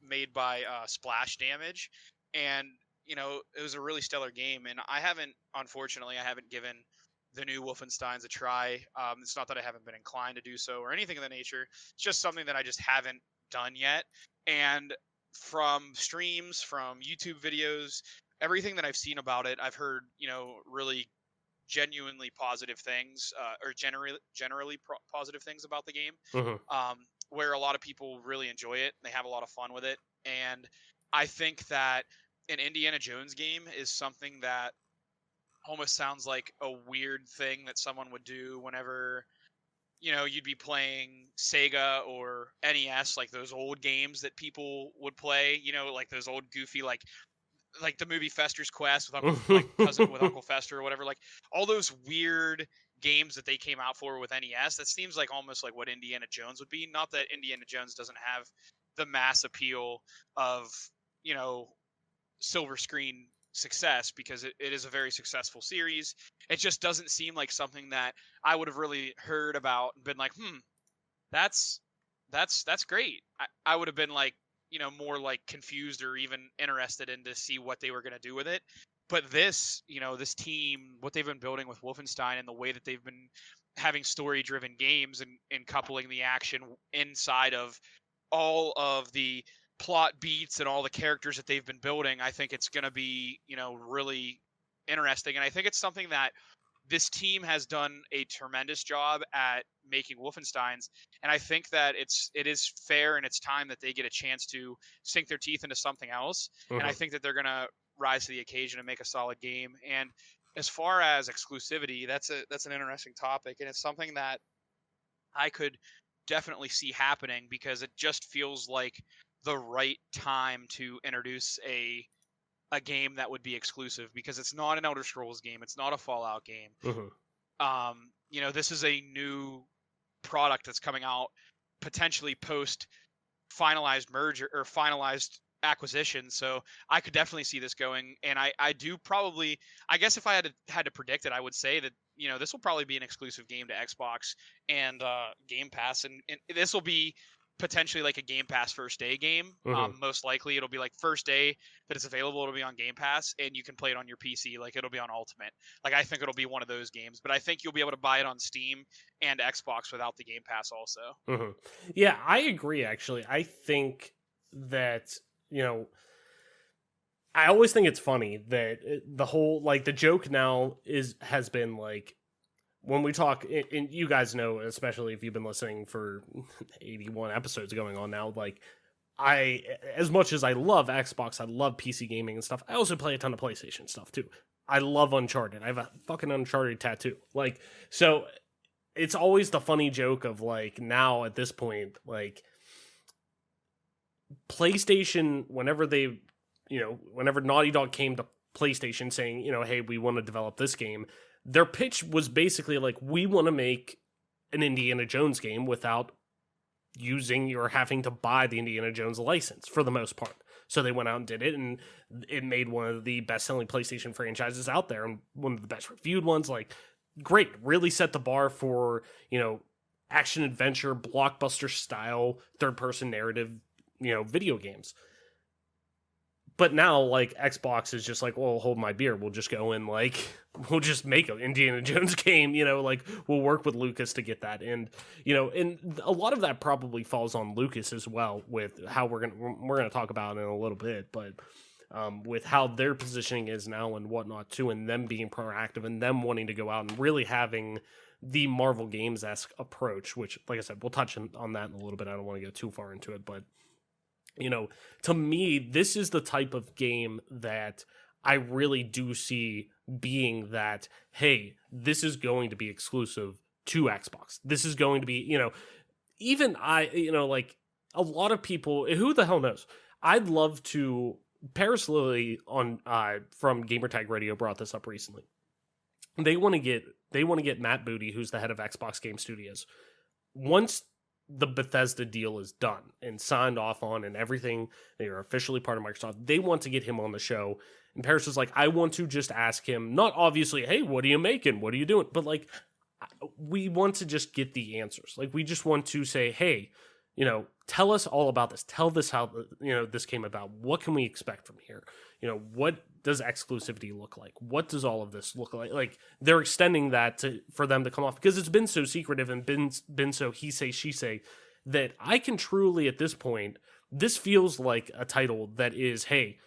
made by Splash Damage, and it was a really stellar game. And unfortunately, I haven't given the new Wolfensteins a try. It's not that I haven't been inclined to do so or anything of the nature. It's just something that I just haven't done yet. And from streams, from YouTube videos, everything that I've seen about it, I've heard really genuinely positive things, or generally positive things about the game, Mhm. where a lot of people really enjoy it. They have a lot of fun with it, and I think that an Indiana Jones game is something that almost sounds like a weird thing that someone would do whenever you'd be playing Sega or NES, like those old games that people would play, like those old goofy, like the movie Fester's Quest with Uncle Fester or whatever, like all those weird games that they came out for with NES. That seems like almost like what Indiana Jones would be. Not that Indiana Jones doesn't have the mass appeal of silver screen success, because it is a very successful series. It just doesn't seem like something that I would have really heard about and been like, that's great. I would have been like, more like confused or even interested in to see what they were going to do with it. But this team, what they've been building with Wolfenstein and the way that they've been having story driven games and coupling the action inside of all of the plot beats and all the characters that they've been building, I think it's going to be, really interesting. And I think it's something that this team has done a tremendous job at making Wolfensteins, and I think that it is fair and it's time that they get a chance to sink their teeth into something else. And I think that they're going to rise to the occasion and make a solid game. And as far as exclusivity, that's an interesting topic, and it's something that I could definitely see happening, because it just feels like the right time to introduce a game that would be exclusive, because it's not an Elder Scrolls game, it's not a Fallout game. This is a new product that's coming out potentially post finalized merger or finalized acquisition. So I could definitely see this going, and I do probably, I guess if I had to predict it, I would say that this will probably be an exclusive game to Xbox and Game Pass, and this will be potentially like a Game Pass first day game. Most likely it'll be like first day that it's available, it'll be on Game Pass, and you can play it on your PC, like it'll be on Ultimate. Like I think it'll be one of those games, but I think you'll be able to buy it on Steam and Xbox without the Game Pass also. Yeah, I agree, actually. I think that, I always think it's funny that the whole, like, the joke now has been like, when we talk, and you guys know, especially if you've been listening for 81 episodes going on now, like, as much as I love Xbox, I love PC gaming and stuff, I also play a ton of PlayStation stuff too. I love Uncharted. I have a fucking Uncharted tattoo. Like, so it's always the funny joke of like, now at this point, like, PlayStation, whenever Naughty Dog came to PlayStation saying, hey, we want to develop this game, their pitch was basically like, we want to make an Indiana Jones game without using or having to buy the Indiana Jones license for the most part. So they went out and did it, and it made one of the best-selling PlayStation franchises out there and one of the best reviewed ones. Like, great, really set the bar for, action-adventure, blockbuster-style, third-person narrative, video games. But now, like, Xbox is just like, well, hold my beer. We'll just go in, like, we'll just make an Indiana Jones game, like, we'll work with Lucas to get that. And, and a lot of that probably falls on Lucas as well, with how we're going to talk about it in a little bit, but with how their positioning is now and whatnot, too, and them being proactive and them wanting to go out and really having the Marvel Games-esque approach, which, like I said, we'll touch on that in a little bit. I don't want to go too far into it, but to me, this is the type of game that I really do see being that, hey, this is going to be exclusive to Xbox. This is going to be, even like a lot of people, who the hell knows? I'd love to, Paris Lilly on from Gamertag Radio brought this up recently. They want to get Matt Booty, who's the head of Xbox Game Studios. Once the Bethesda deal is done and signed off on and everything, they are officially part of Microsoft, they want to get him on the show And Paris is like, I want to just ask him, not obviously, hey, what are you making? What are you doing? But like, we want to just get the answers. Like, we just want to say, hey, tell us all about this. Tell this how, this came about. What can we expect from here? What does exclusivity look like? What does all of this look like? Like, they're extending that for them to come off, because it's been so secretive and been so he say, she say, that I can truly, at this point, this feels like a title that is, hey,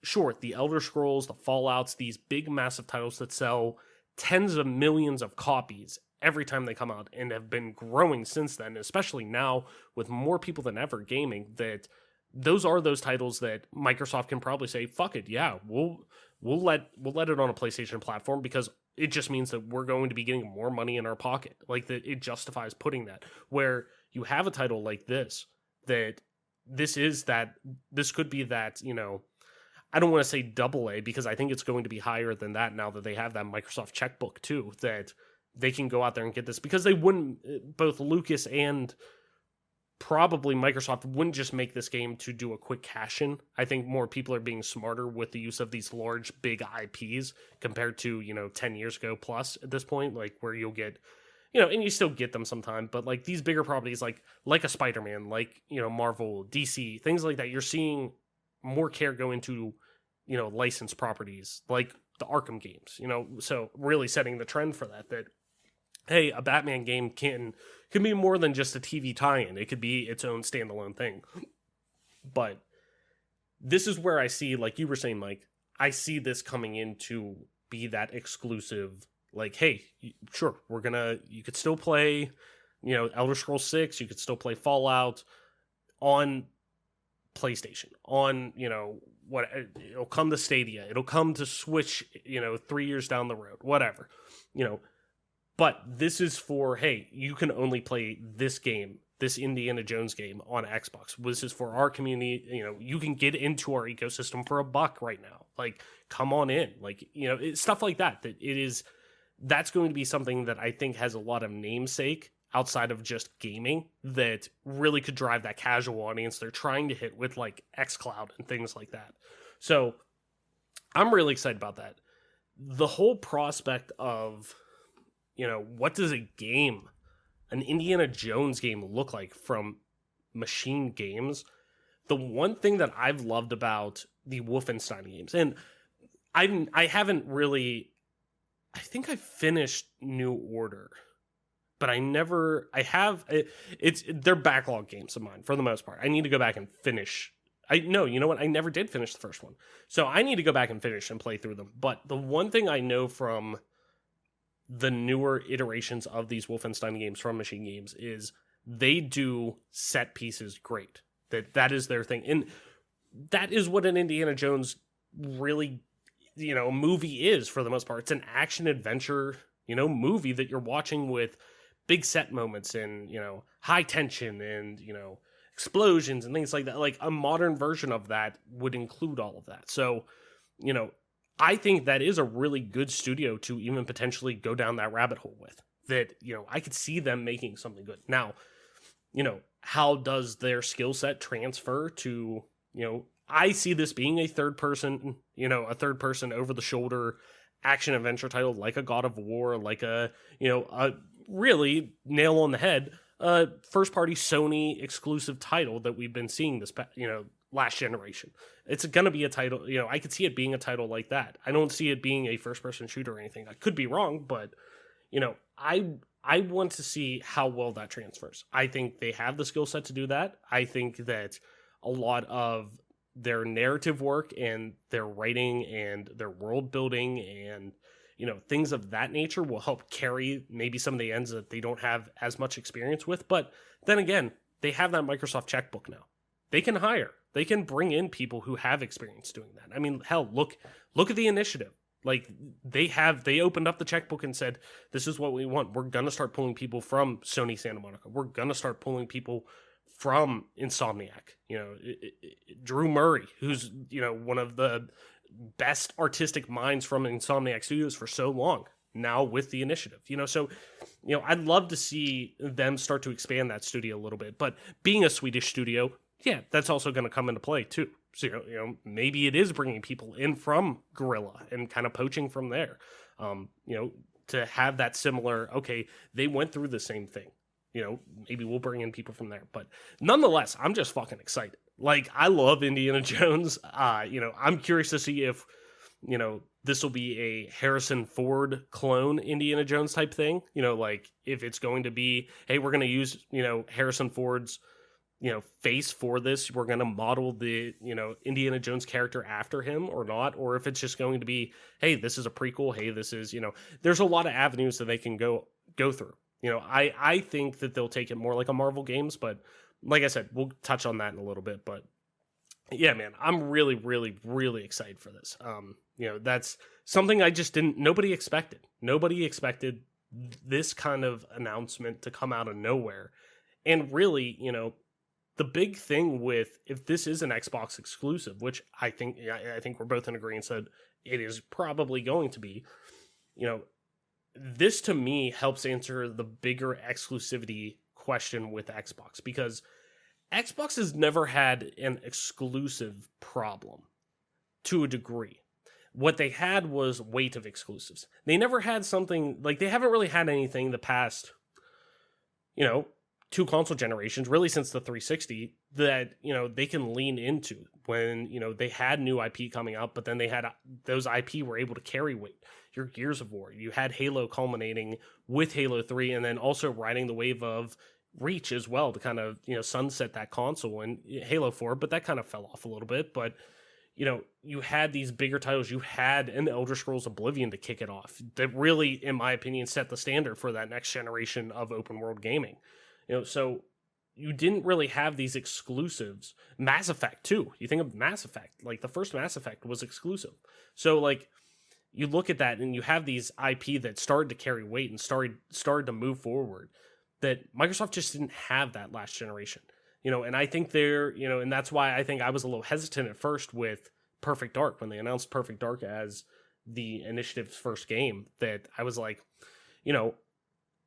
sure, the Elder Scrolls, the Fallouts, these big, massive titles that sell tens of millions of copies every time they come out and have been growing since then, especially now with more people than ever gaming, that those are those titles that Microsoft can probably say, fuck it, yeah, we'll let it on a PlayStation platform, because it just means that we're going to be getting more money in our pocket. Like, that it justifies putting that. Where you have a title like this, that this could be that, I don't want to say double A, because I think it's going to be higher than that now that they have that Microsoft checkbook too, that they can go out there and get this, because they wouldn't, both Lucas and probably Microsoft wouldn't just make this game to do a quick cash in. I think more people are being smarter with the use of these large, big IPs compared to, 10 years ago plus at this point, like, where you'll get, and you still get them sometime, but like these bigger properties, like a Spider-Man, like, Marvel, DC, things like that, you're seeing more care go into, licensed properties like the Arkham games, so really setting the trend for that, hey, a Batman game can be more than just a TV tie-in. It could be its own standalone thing. But this is where I see, like you were saying, Mike, I see this coming in to be that exclusive, like, hey, sure, you could still play, Elder Scrolls 6, you could still play Fallout on PlayStation, on, it'll come to Stadia, it'll come to Switch, 3 years down the road, whatever, but this is for, hey, you can only play this game, this Indiana Jones game on Xbox. This is for our community. You can get into our ecosystem for $1 right now. Like, come on in. Like, stuff like that. That's going to be something that I think has a lot of namesake outside of just gaming that really could drive that casual audience they're trying to hit with, like, xCloud and things like that. So I'm really excited about that. The whole prospect of, what does an Indiana Jones game look like from Machine Games? The one thing that I've loved about the Wolfenstein games, and I haven't really, I think I finished New Order, but they're backlog games of mine for the most part. I need to go back and finish. You know what? I never did finish the first one. So I need to go back and finish and play through them. But the one thing I know from the newer iterations of these Wolfenstein games from Machine Games is they do set pieces great. That is their thing. And that is what an Indiana Jones really, movie is for the most part. It's an action adventure, movie that you're watching with big set moments and, high tension and, explosions and things like that. Like, a modern version of that would include all of that. So, I think that is a really good studio to even potentially go down that rabbit hole with. That, I could see them making something good. Now, how does their skill set transfer to, I see this being a third person over the shoulder action adventure title, like a God of War, like a really nail on the head, first party Sony exclusive title that we've been seeing this, last generation. It's going to be a title, I could see it being a title like that. I don't see it being a first person shooter or anything. I could be wrong, but I want to see how well that transfers. I think they have the skill set to do that. I think that a lot of their narrative work and their writing and their world building and things of that nature will help carry maybe some of the ends that they don't have as much experience with. But then again, they have that Microsoft checkbook now. They can hire. They can bring in people who have experience doing that. I mean, hell, look at the Initiative. Like, they opened up the checkbook and said, this is what we want. We're going to start pulling people from Sony Santa Monica. We're going to start pulling people from Insomniac. Drew Murray, who's, one of the best artistic minds from Insomniac Studios for so long, now with the Initiative. So, I'd love to see them start to expand that studio a little bit. But being a Swedish studio, yeah, that's also going to come into play too. So, maybe it is bringing people in from Guerrilla and kind of poaching from there. To have that similar, okay, they went through the same thing. Maybe we'll bring in people from there. But nonetheless, I'm just fucking excited. Like, I love Indiana Jones. I'm curious to see if, this will be a Harrison Ford clone Indiana Jones type thing. Like if it's going to be, hey, we're going to use, Harrison Ford's, face for this. We're going to model the, Indiana Jones character after him or not. Or if it's just going to be, hey, this is a prequel. Hey, this is, there's a lot of avenues that they can go through. I think that they'll take it more like a Marvel games, but like I said, we'll touch on that in a little bit. But yeah, man, I'm really, really, really excited for this. That's something nobody expected. Nobody expected this kind of announcement to come out of nowhere. And really, the big thing with, if this is an Xbox exclusive, which I think we're both in agreement that it is probably going to be, this to me helps answer the bigger exclusivity question with Xbox, because Xbox has never had an exclusive problem to a degree. What they had was weight of exclusives. They never had something like, they haven't really had anything the past, 2 console generations, really since the 360, that, they can lean into when, they had new IP coming out, but then they had those IP were able to carry weight. Your Gears of War, you had Halo culminating with Halo 3, and then also riding the wave of Reach as well to kind of, sunset that console, and Halo 4, but that kind of fell off a little bit. But, you had these bigger titles. You had an Elder Scrolls Oblivion to kick it off that really, in my opinion, set the standard for that next generation of open world gaming. So you didn't really have these exclusives. Mass Effect too. You think of Mass Effect, like the first Mass Effect was exclusive. So like you look at that and you have these IP that started to carry weight and started to move forward that Microsoft just didn't have that last generation. And I think and that's why I think I was a little hesitant at first with Perfect Dark when they announced Perfect Dark as the initiative's first game, that I was like,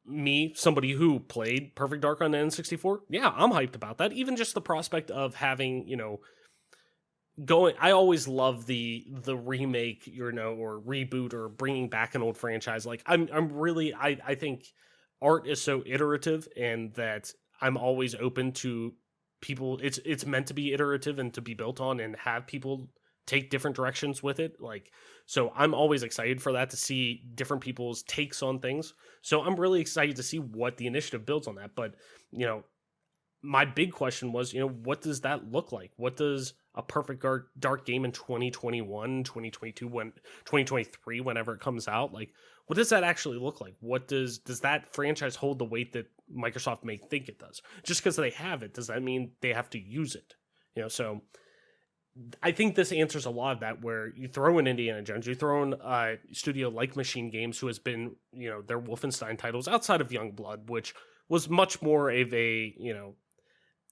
me, somebody who played Perfect Dark on the N64, yeah, I'm hyped about that. Even just the prospect of having, I always love the remake, or reboot or bringing back an old franchise. Like I think art is so iterative, and that I'm always open to people. It's meant to be iterative and to be built on and have people take different directions with it. Like, so I'm always excited for that, to see different people's takes on things. So I'm really excited to see what the initiative builds on that. But, my big question was, what does that look like? What does a Perfect Dark game in 2021, 2022, 2023, whenever it comes out, like, what does that actually look like? What does that franchise hold the weight that Microsoft may think it does? Just because they have it, does that mean they have to use it? So I think this answers a lot of that, where you throw in Indiana Jones, you throw in a studio like Machine Games, who has been, their Wolfenstein titles outside of Youngblood, which was much more of a,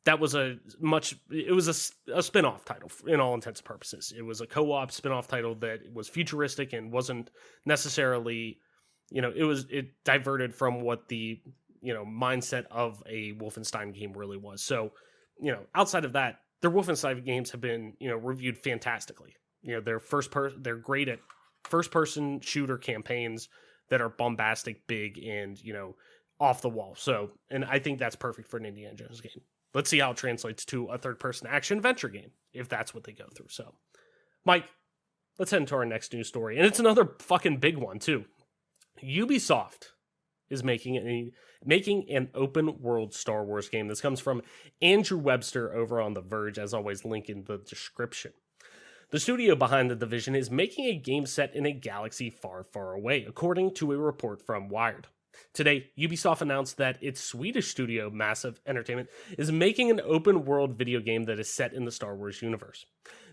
it was a spin-off title in all intents and purposes. It was a co-op spin-off title that was futuristic and wasn't necessarily, it diverted from what the, mindset of a Wolfenstein game really was. So, outside of that, their Wolfenstein games have been, reviewed fantastically. They're great at first-person shooter campaigns that are bombastic, big, and, off the wall. So, and I think that's perfect for an Indiana Jones game. Let's see how it translates to a third-person action-adventure game, if that's what they go through. So, Mike, let's head into our next news story. And it's another fucking big one, too. Ubisoft is making an open-world Star Wars game. This comes from Andrew Webster over on The Verge, as always, link in the description. The studio behind The Division is making a game set in a galaxy far, far away, according to a report from Wired. Today, Ubisoft announced that its Swedish studio, Massive Entertainment, is making an open-world video game that is set in the Star Wars universe.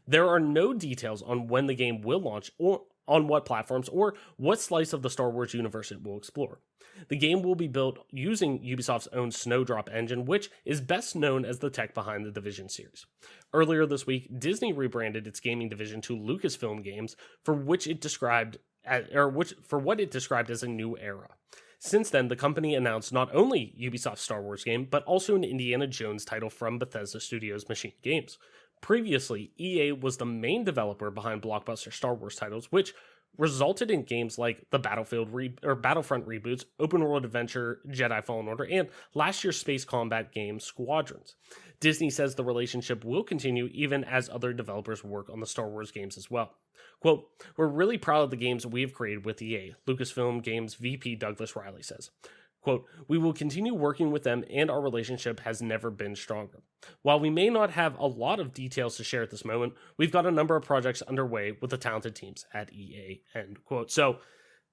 There are no details on when the game will launch, or on what platforms, or what slice of the Star Wars universe it will explore. The game will be built using Ubisoft's own Snowdrop engine, which is best known as the tech behind the Division series. Earlier this week, Disney rebranded its gaming division to Lucasfilm Games for what it described as a new era. Since then, the company announced not only Ubisoft's Star Wars game, but also an Indiana Jones title from Bethesda Studios' Machine Games. Previously, EA was the main developer behind blockbuster Star Wars titles, which resulted in games like the Battlefront reboots, open world adventure Jedi Fallen Order, and last year's space combat game Squadrons. Disney says the relationship will continue even as other developers work on the Star Wars games as well. Quote, "We're really proud of the games we have created with EA," Lucasfilm Games VP Douglas Riley says. Quote, "We will continue working with them and our relationship has never been stronger. While we may not have a lot of details to share at this moment, we've got a number of projects underway with the talented teams at EA," end quote. So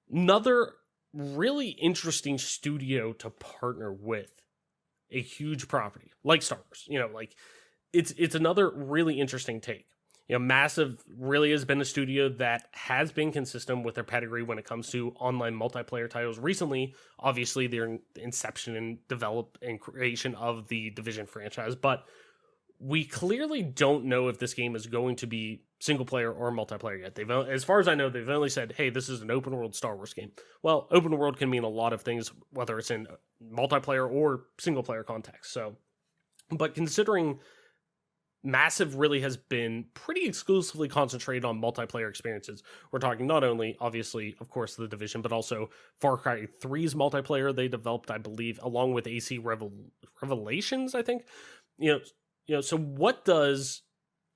another really interesting studio to partner with a huge property like Star Wars. Like it's another really interesting take. Massive really has been a studio that has been consistent with their pedigree when it comes to online multiplayer titles. Recently, obviously, their inception and develop and creation of the Division franchise, but we clearly don't know if this game is going to be single player or multiplayer yet. As far as I know, they've only said, "Hey, this is an open world Star Wars game." Well, open world can mean a lot of things, whether it's in multiplayer or single player context. So, but considering Massive really has been pretty exclusively concentrated on multiplayer experiences. We're talking not only, obviously, of course, the Division, but also Far Cry 3's multiplayer they developed, I believe, along with AC Revelations, I think. So what does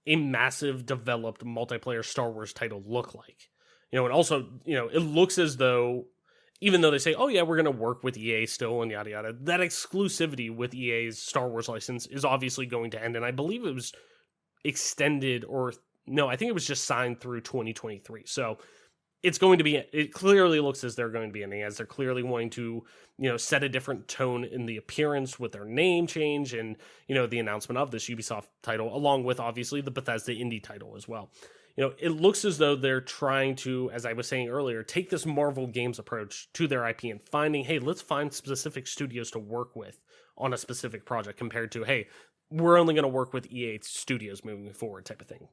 a massive developed multiplayer Star Wars title look like? And also, it looks as though, even though they say, "Oh yeah, we're going to work with EA still," and yada yada, that exclusivity with EA's Star Wars license is obviously going to end. And I believe it was extended, or no, I think it was just signed through 2023. So it's going to be, it clearly looks as they're going to be ending, as they're clearly wanting to, set a different tone in the appearance with their name change and, the announcement of this Ubisoft title, along with obviously the Bethesda indie title as well. It looks as though they're trying to, as I was saying earlier, take this Marvel Games approach to their IP and finding, hey, let's find specific studios to work with on a specific project, compared to, hey, we're only going to work with EA studios moving forward type of thing.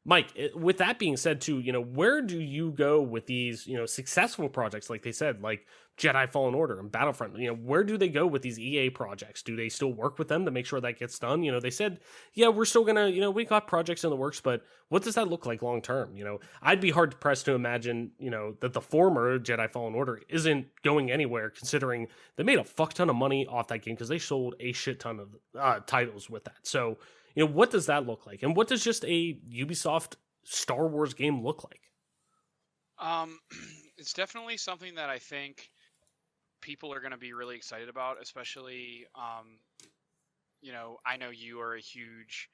Mike, with that being said too, where do you go with these, successful projects, like they said, like Jedi Fallen Order and Battlefront? Where do they go with these EA projects? Do they still work with them to make sure that gets done? They said, yeah, we're still gonna, we got projects in the works, but what does that look like long term? I'd be hard pressed to imagine, that the former Jedi Fallen Order isn't going anywhere, considering they made a fuck ton of money off that game because they sold a shit ton of titles with that. So, what does that look like? And what does just a Ubisoft Star Wars game look like? It's definitely something that I think people are going to be really excited about, especially, I know you are a huge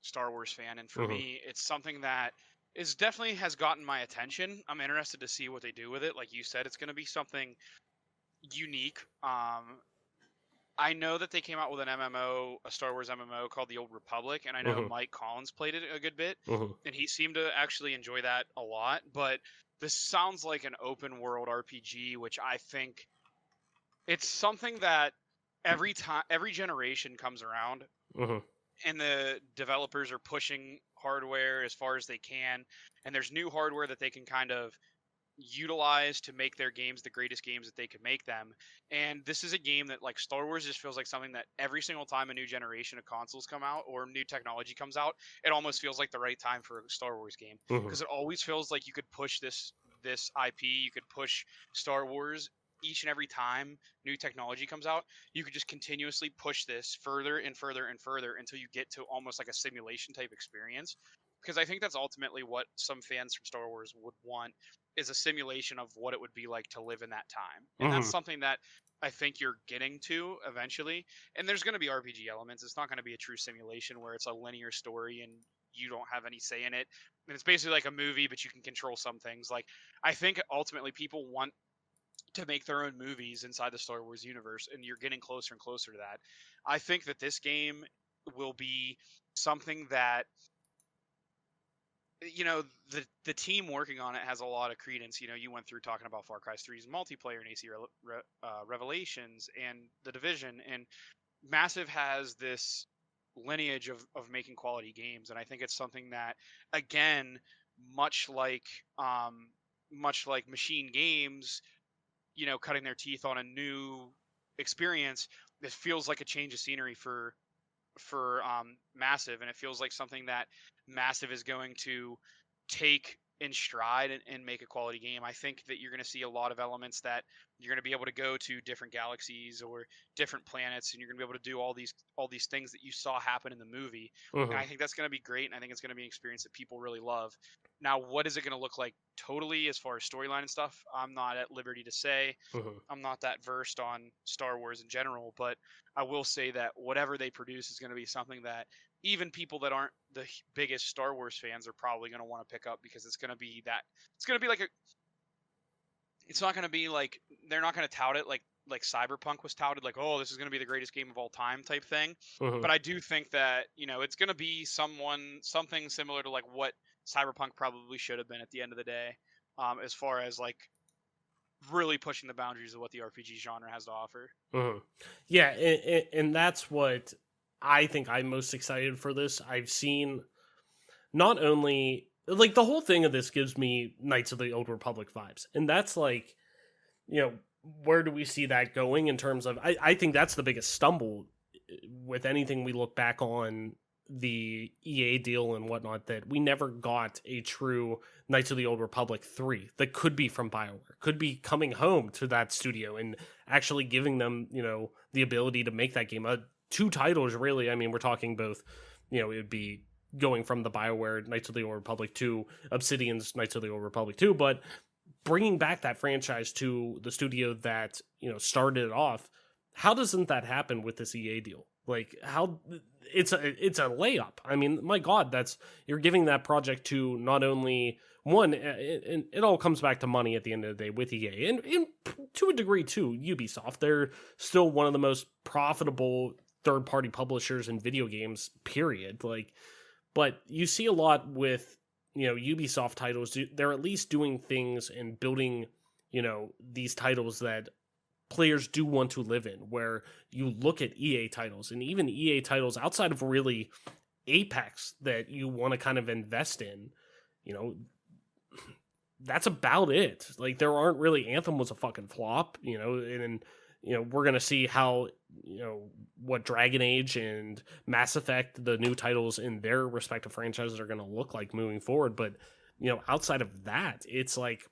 Star Wars fan, and for me, it's something that is definitely has gotten my attention. I'm interested to see what they do with it. Like you said, it's going to be something unique. I know that they came out with an MMO, a Star Wars MMO called The Old Republic, and I know Mike Collins played it a good bit, and he seemed to actually enjoy that a lot. But this sounds like an open world RPG, which I think it's something that every generation comes around, and the developers are pushing hardware as far as they can, and there's new hardware that they can kind of utilize to make their games the greatest games that they could make them. And this is a game that, like, Star Wars just feels like something that every single time a new generation of consoles come out or new technology comes out, it almost feels like the right time for a Star Wars game, because it always feels like you could push this IP, you could push Star Wars each and every time new technology comes out. You could just continuously push this further and further and further until you get to almost like a simulation type experience, because I think that's ultimately what some fans from Star Wars would want, is a simulation of what it would be like to live in that time. And that's something that I think you're getting to eventually. And there's going to be RPG elements. It's not going to be a true simulation where it's a linear story and you don't have any say in it. And it's basically like a movie, but you can control some things. Like, I think ultimately people want to make their own movies inside the Star Wars universe, and you're getting closer and closer to that. I think that this game will be something that, the team working on it has a lot of credence. You went through talking about Far Cry 3's multiplayer and AC Revelations and the Division, and Massive has this lineage of making quality games, and I think it's something that, again, much like Machine Games, cutting their teeth on a new experience, it feels like a change of scenery for for Massive, and it feels like something that Massive is going to take in stride and make a quality game. I think that you're going to see a lot of elements that you're going to be able to go to different galaxies or different planets, and you're going to be able to do all these things that you saw happen in the movie. And Mm-hmm. I think that's going to be great, and I think it's going to be an experience that people really love. Now, what is it going to look like totally as far as storyline and stuff? I'm not at liberty to say. Mm-hmm. I'm not that versed on Star Wars in general, but I will say that whatever they produce is going to be something that even people that aren't the biggest Star Wars fans are probably going to want to pick up, because it's going to be that it's going to be like a it's not going to be like, they're not going to tout it like Cyberpunk was touted, like, oh, this is going to be the greatest game of all time type thing. Mm-hmm. But I do think that, it's going to be something similar to like what Cyberpunk probably should have been at the end of the day, as far as like really pushing the boundaries of what the RPG genre has to offer. Mm-hmm. Yeah, and that's what I think I'm most excited for this. I've seen not only like the whole thing of this gives me Knights of the Old Republic vibes, and that's like, where do we see that going in terms of? I think that's the biggest stumble with anything we look back on the EA deal and whatnot, that we never got a true Knights of the Old Republic 3 that could be from BioWare, could be coming home to that studio and actually giving them, the ability to make that game. Two titles, really. I mean, we're talking both, it would be going from the BioWare Knights of the Old Republic to Obsidian's Knights of the Old Republic 2, but bringing back that franchise to the studio that, started it off. How doesn't that happen with this EA deal? Like, how it's a layup. I mean, my God, you're giving that project to not only one, and it all comes back to money at the end of the day with EA, and to a degree too, Ubisoft. They're still one of the most profitable third-party publishers in video games, period. Like, but you see a lot with, Ubisoft titles. They're at least doing things and building, these titles that players do want to live in, where you look at EA titles, and even EA titles outside of really Apex that you want to kind of invest in, that's about it. Like, there aren't really. Anthem was a fucking flop, and we're going to see how, what Dragon Age and Mass Effect, the new titles in their respective franchises, are going to look like moving forward. But, outside of that, it's like,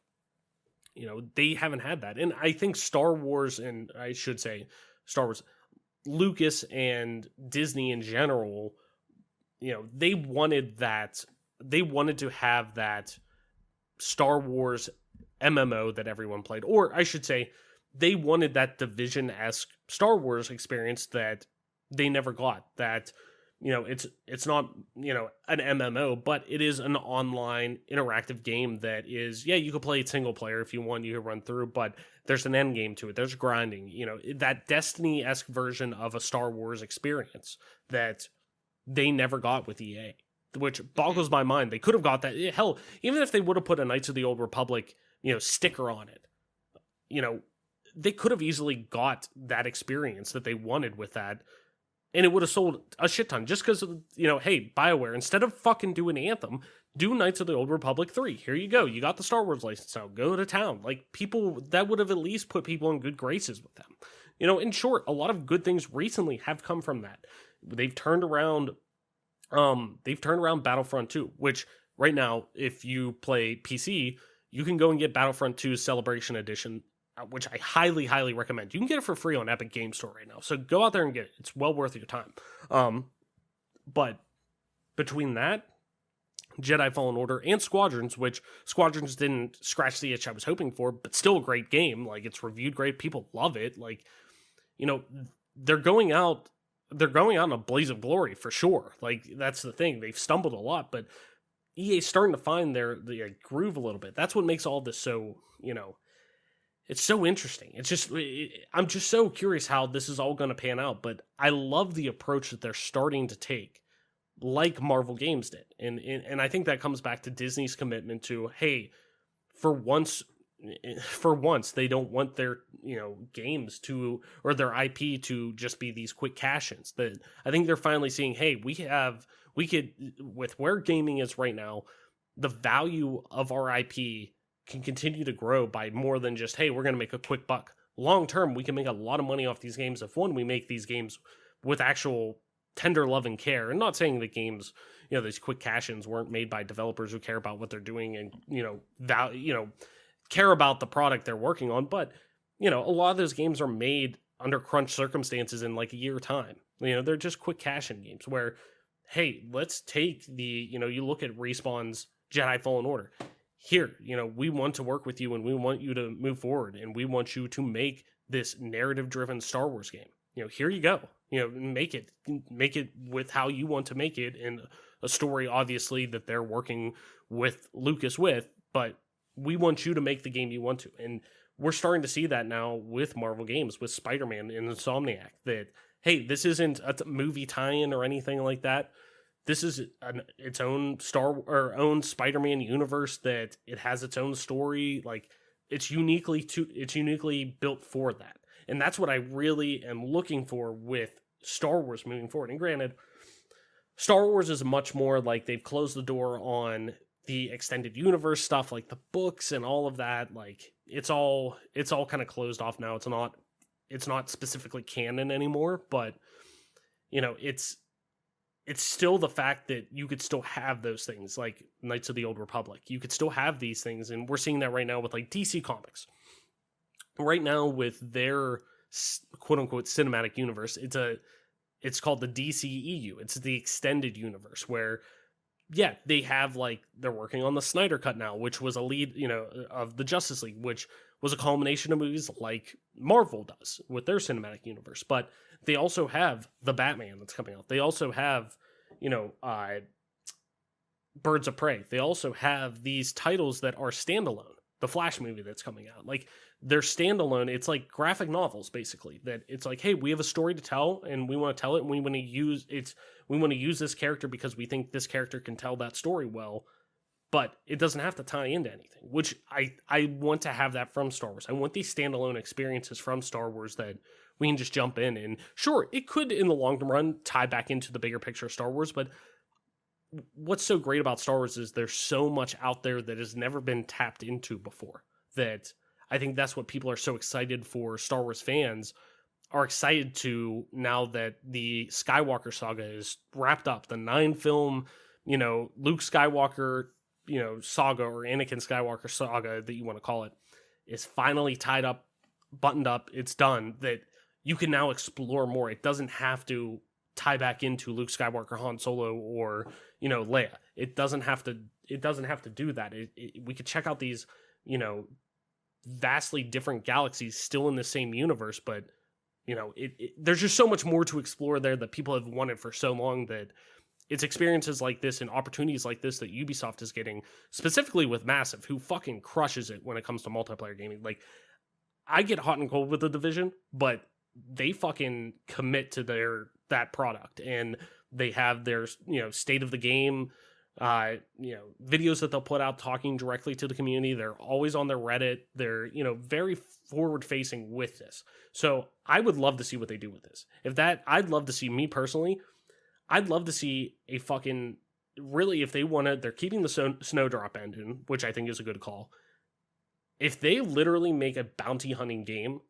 they haven't had that. And I think Star Wars, and I should say Star Wars, Lucas and Disney in general, they wanted that. They wanted to have that Star Wars MMO that everyone played. Or I should say, they wanted that Division-esque Star Wars experience that they never got. That, it's not, an MMO, but it is an online interactive game that is, yeah, you could play it single player if you want, you could run through, but there's an end game to it. There's grinding, that Destiny-esque version of a Star Wars experience that they never got with EA, which boggles my mind. They could have got that. Hell, even if they would have put a Knights of the Old Republic, sticker on it, they could have easily got that experience that they wanted with that, and it would have sold a shit ton. Just because, hey, BioWare, instead of fucking doing Anthem, do Knights of the Old Republic 3. Here you go. You got the Star Wars license out. Go to town. Like, people, that would have at least put people in good graces with them. In short, a lot of good things recently have come from that. They've turned around Battlefront 2, which right now, if you play PC, you can go and get Battlefront 2's Celebration Edition, which I highly, highly recommend. You can get it for free on Epic Game Store right now. So go out there and get it. It's well worth your time. But between that, Jedi Fallen Order, and Squadrons, which Squadrons didn't scratch the itch I was hoping for, but still a great game. Like, it's reviewed great. People love it. Like, they're going out in a blaze of glory for sure. Like, that's the thing. They've stumbled a lot, but EA's starting to find their groove a little bit. That's what makes all this so, it's so interesting. It's just, I'm just so curious how this is all going to pan out, but I love the approach that they're starting to take, like Marvel Games did. And I think that comes back to Disney's commitment to, hey, for once they don't want their, games to, or their IP to just be these quick cash-ins. That I think they're finally seeing, hey, we could, with where gaming is right now, the value of our IP can continue to grow by more than just, hey, we're going to make a quick buck. Long term, we can make a lot of money off these games if, one, we make these games with actual tender love and care. And not saying that games, these quick cash-ins weren't made by developers who care about what they're doing and, care about the product they're working on. But, a lot of those games are made under crunch circumstances in like a year time. They're just quick cash-in games where, hey, let's take you look at Respawn's Jedi Fallen Order. Here, we want to work with you and we want you to move forward and we want you to make this narrative-driven Star Wars game. Here you go. Make it with how you want to make it, and a story, obviously, that they're working with Lucas with, but we want you to make the game you want to. And we're starting to see that now with Marvel games, with Spider-Man and Insomniac, that, hey, this isn't a movie tie-in or anything like that. This is its own own Spider-Man universe, that it has its own story. Like, it's uniquely built for that. And that's what I really am looking for with Star Wars moving forward. And granted, Star Wars is much more like they've closed the door on the extended universe stuff, like the books and all of that. Like, it's all kind of closed off now. It's not specifically canon anymore, but it's still the fact that you could still have those things like Knights of the Old Republic. You could still have these things, and we're seeing that right now with like DC Comics. Right now with their quote-unquote cinematic universe, it's called the DCEU. It's the extended universe where, yeah, they have they're working on the Snyder Cut now, which was a lead, of the Justice League, which was a culmination of movies like Marvel does with their cinematic universe. But they also have the Batman that's coming out. They also have, Birds of Prey. They also have these titles that are standalone. The Flash movie that's coming out. Like, they're standalone. It's like graphic novels, basically. That it's like, hey, we have a story to tell, and we want to tell it, and we want to use this character because we think this character can tell that story well, but it doesn't have to tie into anything, which I want to have that from Star Wars. I want these standalone experiences from Star Wars that we can just jump in, and sure, it could, in the long run, tie back into the bigger picture of Star Wars, but what's so great about Star Wars is there's so much out there that has never been tapped into before, that I think that's what people are so excited for. Star Wars fans are excited to, now that the Skywalker saga is wrapped up, the 9-film, Luke Skywalker, saga, or Anakin Skywalker saga that you want to call it, is finally tied up, buttoned up, it's done, that you can now explore more. It doesn't have to tie back into Luke Skywalker, Han Solo, or Leia. It doesn't have to do that. We could check out these vastly different galaxies still in the same universe, but there's just so much more to explore there that people have wanted for so long, that it's experiences like this and opportunities like this that Ubisoft is getting, specifically with Massive, who fucking crushes it when it comes to multiplayer gaming. Like, I get hot and cold with The Division, but they fucking commit to that product, and they have their state of the game videos that they'll put out talking directly to the community. They're always on their Reddit. They're very forward facing with this. So I would love to see what they do with this. I'd love to see, me personally, I'd love to see a fucking, really, if they want to, they're keeping the Snowdrop engine, which I think is a good call. If they literally make a bounty hunting game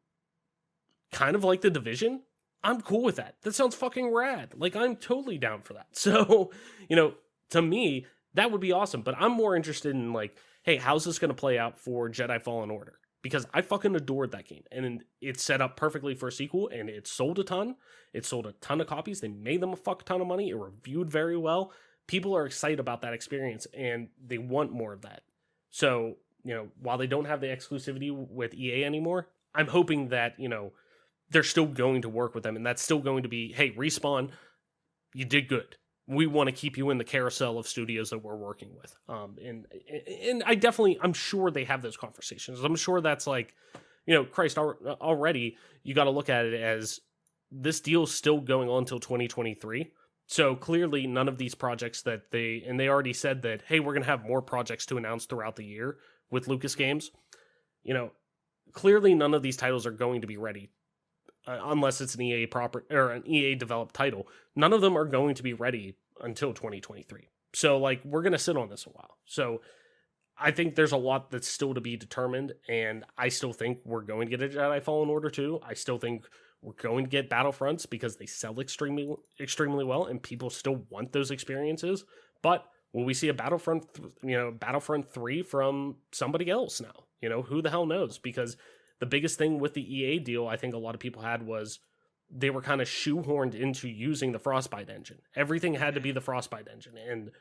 kind of like The Division, I'm cool with that. That sounds fucking rad. Like, I'm totally down for that. So, to me, that would be awesome. But I'm more interested in, like, hey, how's this going to play out for Jedi Fallen Order? Because I fucking adored that game. And it's set up perfectly for a sequel, and it sold a ton. It sold a ton of copies. They made them a fuck ton of money. It reviewed very well. People are excited about that experience, and they want more of that. So, while they don't have the exclusivity with EA anymore, I'm hoping that, they're still going to work with them, and that's still going to be, hey, Respawn, you did good. We want to keep you in the carousel of studios that we're working with. And I'm sure they have those conversations. I'm sure that's like, Christ, already you got to look at it as this deal's still going on until 2023. So clearly none of these projects that they already said that, hey, we're going to have more projects to announce throughout the year with Lucas Games. Clearly none of these titles are going to be ready. Unless it's an EA or an EA developed title, none of them are going to be ready until 2023. So, like, we're going to sit on this a while. So I think there's a lot that's still to be determined, and I still think we're going to get a Jedi Fallen Order 2. I still think we're going to get Battlefronts because they sell extremely well, and people still want those experiences. But will we see a Battlefront 3 from somebody else now? Who the hell knows? Because the biggest thing with the EA deal, I think a lot of people had was they were kind of shoehorned into using the Frostbite engine. Everything had to be the Frostbite engine, and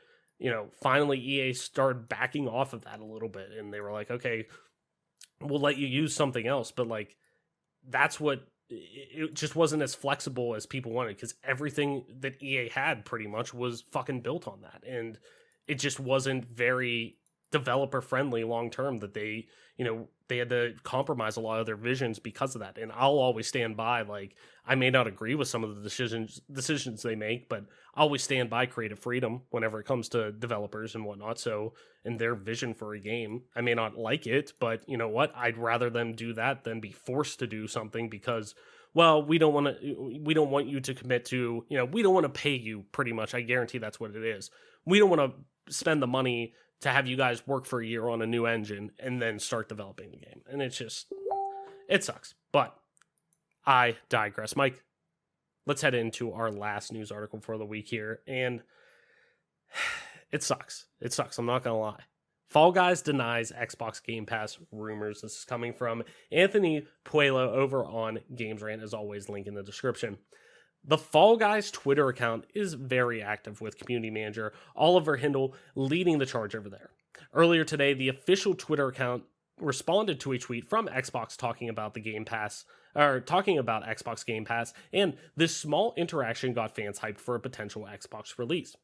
finally EA started backing off of that a little bit, and they were like, okay, we'll let you use something else, but like that's what it just wasn't as flexible as people wanted because everything that EA had pretty much was fucking built on that, and it just wasn't very developer friendly long term that they had to compromise a lot of their visions because of that. And I'll always stand by, like, I may not agree with some of the decisions they make, but I always stand by creative freedom whenever it comes to developers and whatnot. So, and their vision for a game, I may not like it, but you know what? I'd rather them do that than be forced to do something because, well, we don't want you to commit to, we don't want to pay you pretty much. I guarantee that's what it is. We don't want to spend the money to have you guys work for a year on a new engine and then start developing the game. And it sucks. But I digress. Mike, let's head into our last news article for the week here. And it sucks. It sucks. I'm not going to lie. Fall Guys denies Xbox Game Pass rumors. This is coming from Anthony Puello over on Games Rant, as always, link in the description. The Fall Guys Twitter account is very active with community manager Oliver Hindle leading the charge over there. Earlier today, the official Twitter account responded to a tweet from Xbox talking about Xbox Game Pass, and this small interaction got fans hyped for a potential Xbox release.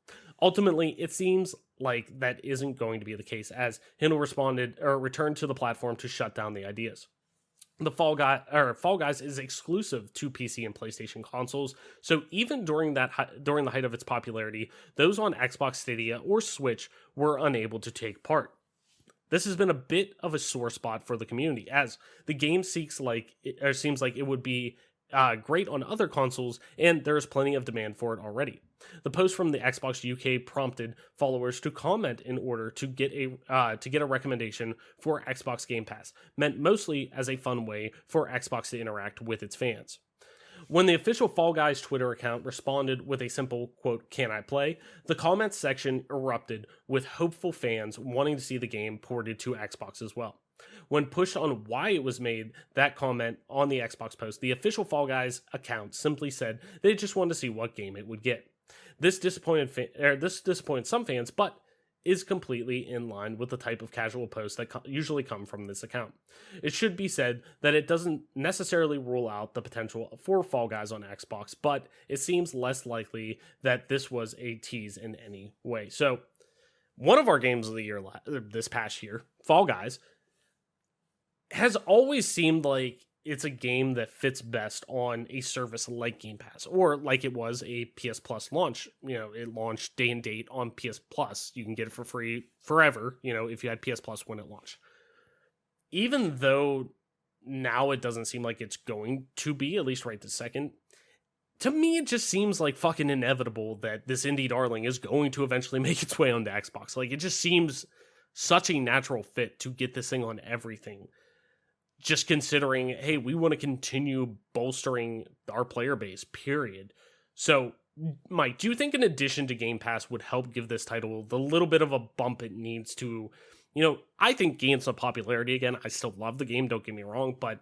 Ultimately, it seems like that isn't going to be the case, as Hindle returned to the platform to shut down the ideas. The Fall Guys is exclusive to PC and PlayStation consoles, so even during the height of its popularity, those on Xbox Stadia or Switch were unable to take part. This has been a bit of a sore spot for the community, as the game seems like it would be great on other consoles, and there is plenty of demand for it already. The post from the Xbox UK prompted followers to comment in order to get a recommendation for Xbox Game Pass, meant mostly as a fun way for Xbox to interact with its fans. When the official Fall Guys Twitter account responded with a simple, quote, "Can I play?" the comments section erupted with hopeful fans wanting to see the game ported to Xbox as well. When pushed on why it was made that comment on the Xbox post, the official Fall Guys account simply said they just wanted to see what game it would get. This disappointed some fans, but is completely in line with the type of casual posts that usually come from this account. It should be said that it doesn't necessarily rule out the potential for Fall Guys on Xbox, but it seems less likely that this was a tease in any way. So, one of our games of the year this past year, Fall Guys, has always seemed like it's a game that fits best on a service like Game Pass, or like it was a PS Plus launch. It launched day and date on PS Plus. You can get it for free forever, if you had PS Plus when it launched. Even though now it doesn't seem like it's going to be, at least right this second, to me it just seems like fucking inevitable that this indie darling is going to eventually make its way onto Xbox. Like, it just seems such a natural fit to get this thing on everything. Just considering, hey, we want to continue bolstering our player base, period. So, Mike, do you think an addition to Game Pass would help give this title the little bit of a bump it needs to, I think gain some popularity again? I still love the game, don't get me wrong, but,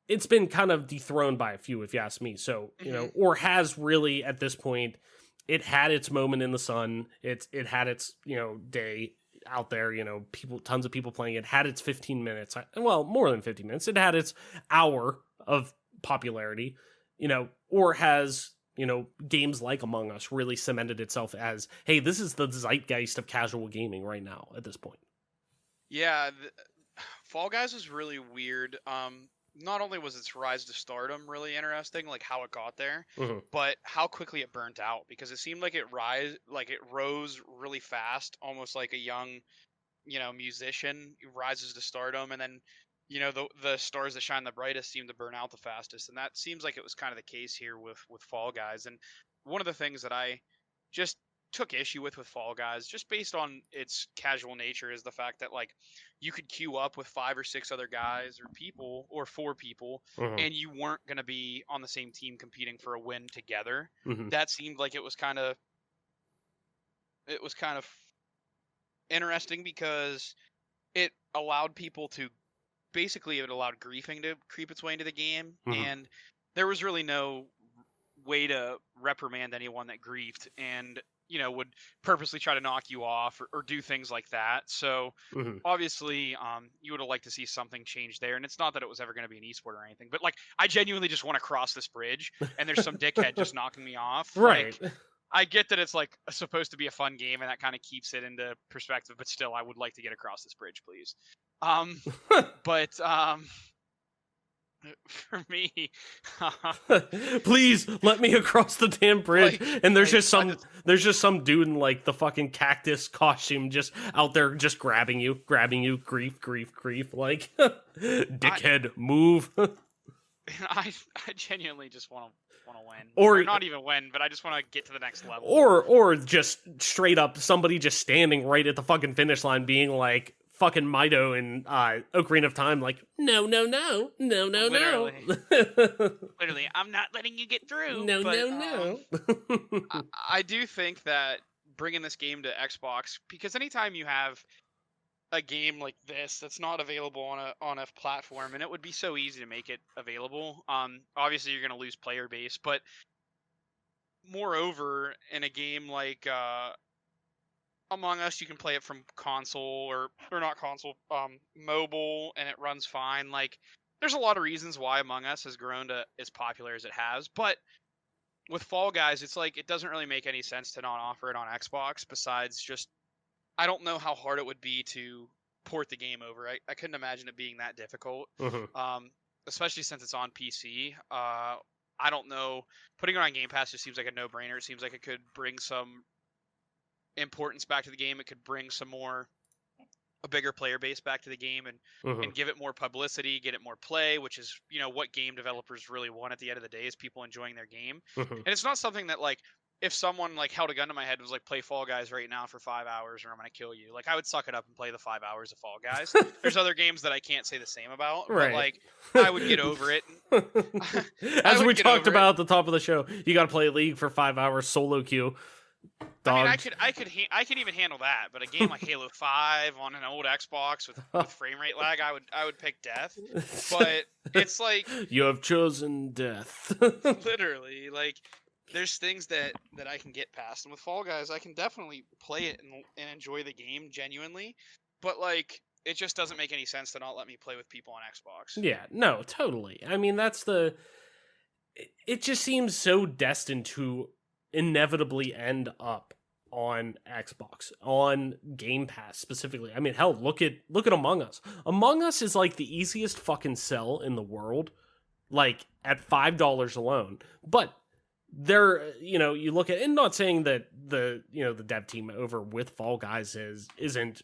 it's been kind of dethroned by a few, if you ask me. So, or has really at this point, it had its moment in the sun. It had its, day out there, tons of people playing it, had its 15 minutes, well, more than 15 minutes, it had its hour of popularity, or has, games like Among Us really cemented itself as, hey, this is the zeitgeist of casual gaming right now at this point. Yeah, Fall Guys was really weird. Not only was its rise to stardom really interesting, like how it got there, but how quickly it burnt out, because it seemed like it rose really fast, almost like a young, musician who rises to stardom, and then, the stars that shine the brightest seem to burn out the fastest, and that seems like it was kind of the case here with Fall Guys. And one of the things that I just took issue with Fall Guys, just based on its casual nature, is the fact that like you could queue up with 5 or 6 other guys or people or 4 people, Mhm. and you weren't going to be on the same team competing for a win together. Mhm. That seemed like it was kind of interesting because it allowed people to basically it allowed griefing to creep its way into the game, Mhm. and there was really no way to reprimand anyone that griefed and would purposely try to knock you off or do things like that. So Mhm. obviously you would have liked to see something change there, and it's not that it was ever going to be an esport or anything, but like I genuinely just want to cross this bridge and there's some dickhead just knocking me off. Right. Like I get that it's like supposed to be a fun game and that kind of keeps it into perspective, but still I would like to get across this bridge, please. But for me, Please let me across the damn bridge. Like- and there's like, just some dude in like the fucking cactus costume just out there just grabbing you, grief, like dickhead, move. I genuinely just want to win, Or- not even win, but I just want to get to the next level. Or just straight up somebody just standing right at the fucking finish line being like fucking Mido in Ocarina of Time, like, no. Literally, I'm not letting you get through. No, but, no. I do think that bringing this game to Xbox, because anytime you have a game like this that's not available on a platform, and it would be so easy to make it available. Obviously you're going to lose player base, but moreover, in a game like Among Us, you can play it from console or not console, mobile, and it runs fine. Like, there's a lot of reasons why Among Us has grown to as popular as it has, but with Fall Guys, it's like it doesn't really make any sense to not offer it on Xbox. Besides, just I don't know how hard it would be to port the game over. I couldn't imagine it being that difficult, especially since it's on PC. I don't know. Putting it on Game Pass just seems like a no-brainer. It seems like it could bring some importance back to the game. It could bring a bigger player base back to the game and give it more publicity, get it more play, which is what game developers really want at the end of the day, is people enjoying their game. And it's not something that, like, if someone like held a gun to my head and was like, play Fall Guys right now for 5 hours or I'm gonna kill you, like, I would suck it up and play the 5 hours of Fall Guys. There's other games that I can't say the same about, Right. but like I would get over it. As we talked about at the top of the show, you got to play League for 5 hours solo queue. I mean, I could even handle that, but a game like Halo 5 on an old Xbox with frame rate lag, I would pick death. But it's like, you have chosen death. literally, like, there's things that I can get past, and with Fall Guys, I can definitely play it and enjoy the game genuinely. But like, it just doesn't make any sense to not let me play with people on Xbox. Yeah, no, totally. I mean, it just seems so destined to inevitably end up on Xbox, on Game Pass specifically. I mean, hell, look at Among Us. Among Us is like the easiest fucking sell in the world, like at $5 alone. But there, you look at, and not saying that the dev team over with Fall Guys isn't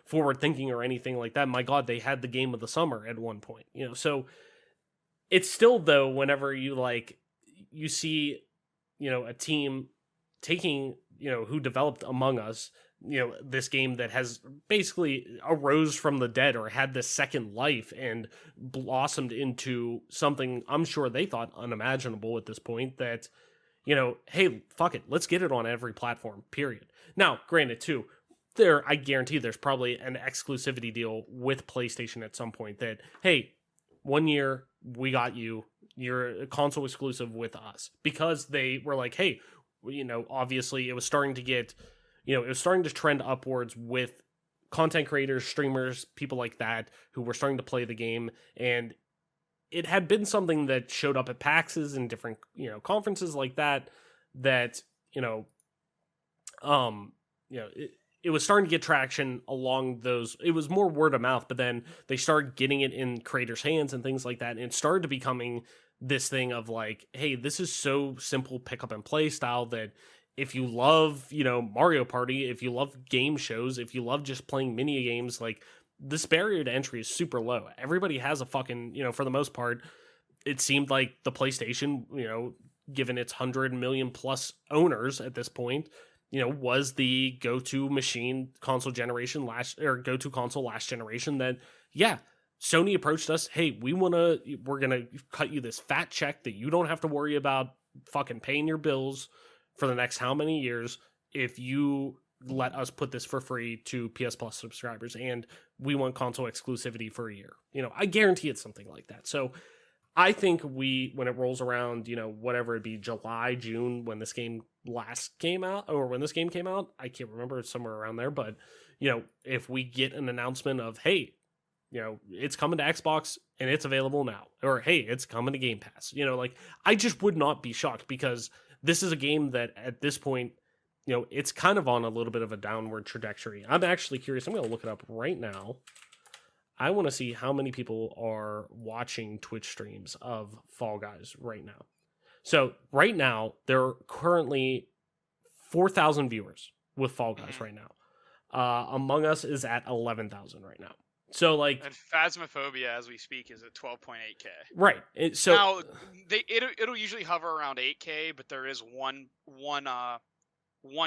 forward thinking or anything like that. My God, they had the game of the summer at one point, so it's still, though, whenever you see a team taking, who developed Among Us, this game that has basically arose from the dead or had this second life and blossomed into something I'm sure they thought unimaginable at this point, that, hey, fuck it, let's get it on every platform, period. Now, granted, too, I guarantee there's probably an exclusivity deal with PlayStation at some point that, hey, 1 year, we got you, you're console exclusive with us, because they were like, hey, obviously it was starting to get, it was starting to trend upwards with content creators, streamers, people like that who were starting to play the game, and it had been something that showed up at PAXs and different, conferences like that, it was starting to get traction along those. It was more word of mouth, but then they started getting it in creators' hands and things like that, and it started to becoming this thing of like, hey, this is so simple pick up and play style that if you love, Mario Party, if you love game shows, if you love just playing mini games, like, this barrier to entry is super low. Everybody has a fucking, for the most part, it seemed like the PlayStation, given its 100 million plus owners at this point, was the go-to machine console generation go-to console last generation. That Sony approached us, hey, we're gonna cut you this fat check that you don't have to worry about fucking paying your bills for the next how many years if you let us put this for free to PS Plus subscribers, and we want console exclusivity for a year. I guarantee it's something like that. So I think when it rolls around, whatever it be, July, June, when this game last came out, or when this game came out, I can't remember, it's somewhere around there, but, if we get an announcement of, hey, it's coming to Xbox and it's available now, or hey, it's coming to Game Pass, I just would not be shocked, because this is a game that at this point, it's kind of on a little bit of a downward trajectory. I'm actually curious. I'm going to look it up right now. I want to see how many people are watching Twitch streams of Fall Guys right now. So right now, there are currently 4,000 viewers with Fall Guys right now. Among Us is at 11,000 right now. So and Phasmophobia, as we speak, is at 12.8K. Right. Now it'll usually hover around 8K, but there is one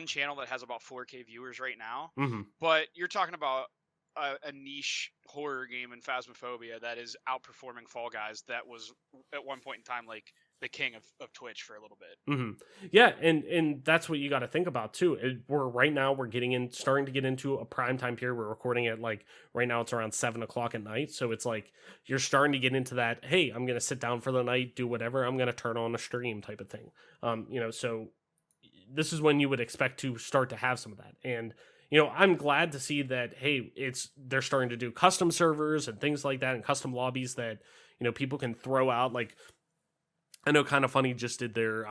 channel that has about 4K viewers right now. Mm-hmm. But you're talking about a niche horror game in Phasmophobia that is outperforming Fall Guys. That was at one point in time like the king of Twitch for a little bit. Mm-hmm. Yeah, and that's what you got to think about too. We're starting to get into a prime time period. We're recording it right now. It's around 7:00 at night, so it's like you're starting to get into that. Hey, I'm gonna sit down for the night, do whatever. I'm gonna turn on a stream type of thing. So this is when you would expect to start to have some of that. And I'm glad to see that, hey, they're starting to do custom servers and things like that, and custom lobbies that, people can throw out. I know Kind of Funny just did their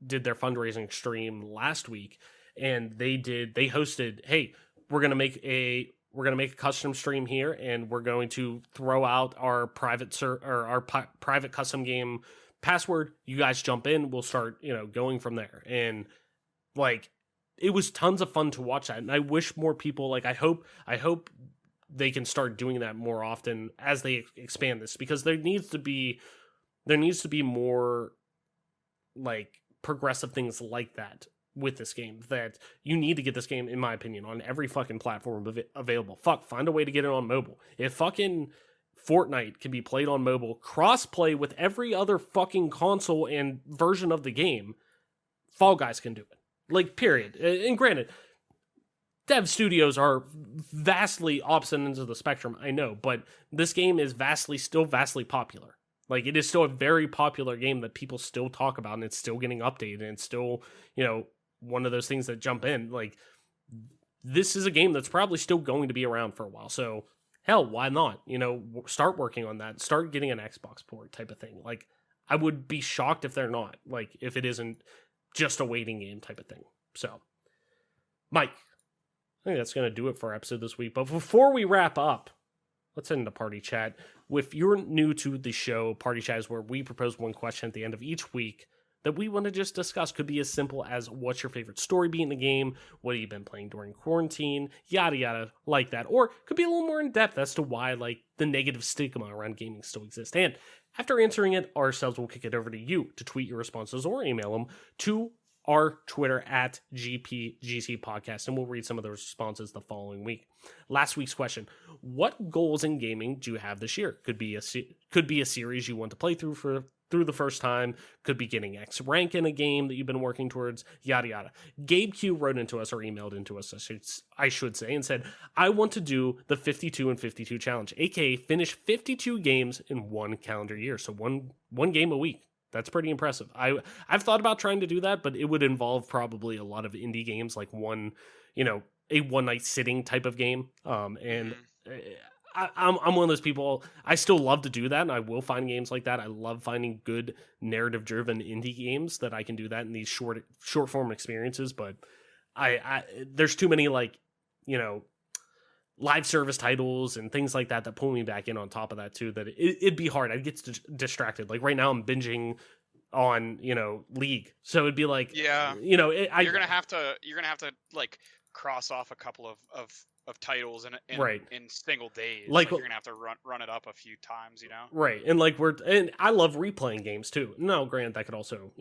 fundraising stream last week, and they hosted, hey, we're going to make a custom stream here, and we're going to throw out our private private custom game password. You guys jump in, we'll start, going from there. And it was tons of fun to watch that. And I wish more people, I hope they can start doing that more often as they expand this, because there needs to be more progressive things like that with this game. That you need to get this game, in my opinion, on every fucking platform available. Find a way to get it on mobile. If fucking Fortnite can be played on mobile, cross-play with every other fucking console and version of the game, Fall Guys can do it. Period. And granted, dev studios are vastly opposite ends of the spectrum, I know, but this game is still vastly popular. It is still a very popular game that people still talk about, and it's still getting updated, and it's still, one of those things that jump in. This is a game that's probably still going to be around for a while, so hell, why not? Start working on that. Start getting an Xbox port type of thing. I would be shocked if they're not. If it isn't just a waiting game type of thing. So, Mike, I think that's going to do it for our episode this week. But before we wrap up, let's head into Party Chat. If you're new to the show, Party Chat is where we propose one question at the end of each week that we want to just discuss. Could be as simple as, what's your favorite story beat in the game? What have you been playing during quarantine? Yada, yada, like that. Or could be a little more in depth as to why, the negative stigma around gaming still exists. And after answering it, ourselves will kick it over to you to tweet your responses or email them to our Twitter at GPGC Podcast, and we'll read some of those responses the following week. Last week's question: what goals in gaming do you have this year? Could be a series you want to play through the first time. Could be getting X rank in a game that you've been working towards. Yada yada. Gabe Q wrote into us, or emailed into us, I should say, and said, I want to do the 52 and 52 challenge, aka finish 52 games in one calendar year. So one game a week. That's pretty impressive. I've thought about trying to do that, but it would involve probably a lot of indie games, a one night sitting type of game. I'm one of those people. I still love to do that, and I will find games like that. I love finding good narrative driven indie games that I can do that in these short form experiences. But there's too many live service titles and things like that pull me back in on top of that too, that it'd be hard. I'd get distracted. Right now I'm binging on, League. So it'd be you're going to have to cross off a couple of titles in single days. You're going to have to run it up a few times, Right. And and I love replaying games too. No, granted, that could also,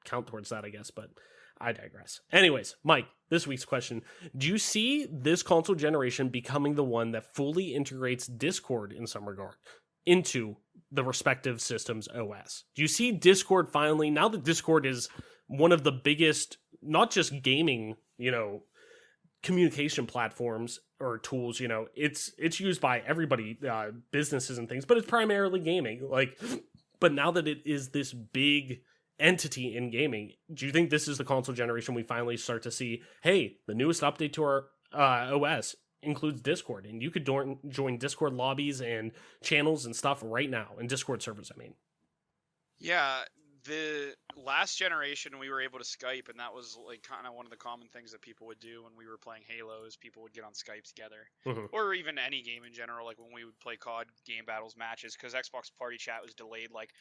count towards that, I guess. But I digress. Anyways, Mike, this week's question. Do you see this console generation becoming the one that fully integrates Discord in some regard into the respective system's OS? Do you see Discord finally, now that Discord is one of the biggest, not just gaming, communication platforms or tools, it's used by everybody, businesses and things, but it's primarily gaming. But now that it is this big entity in gaming, do you think this is the console generation we finally start to see, hey, the newest update to our OS includes Discord, and you could join Discord lobbies and channels and stuff right now, and Discord servers, I mean. Yeah, the last generation we were able to Skype, and that was like kind of one of the common things that people would do when we were playing Halo is people would get on Skype together. Or even any game in general, like when we would play COD game battles matches, because Xbox Party Chat was delayed. Like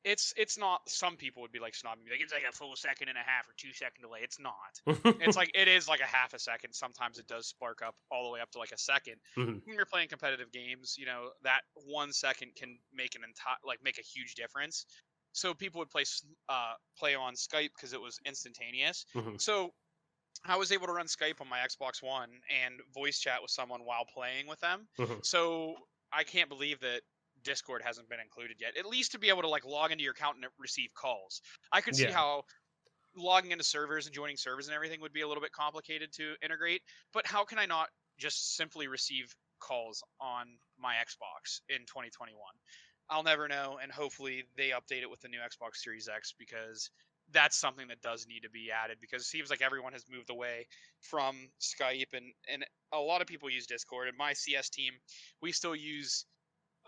it's not, some people would be like snobbing, like it's like a full second and a half or 2 second delay. It's not. It's like, it is like a half a second. Sometimes it does spark up all the way up to like a second. When you're playing competitive games, that 1 second can make make a huge difference. So people would play on Skype because it was instantaneous. So I was able to run Skype on my Xbox One and voice chat with someone while playing with them. So I can't believe that Discord hasn't been included yet, at least to be able to like log into your account and receive calls. I could see how logging into servers and joining servers and everything would be a little bit complicated to integrate, but how can I not just simply receive calls on my Xbox in 2021? I'll never know, and hopefully they update it with the new Xbox Series X, because that's something that does need to be added, because it seems like everyone has moved away from Skype, and a lot of people use Discord. And my CS team, we still use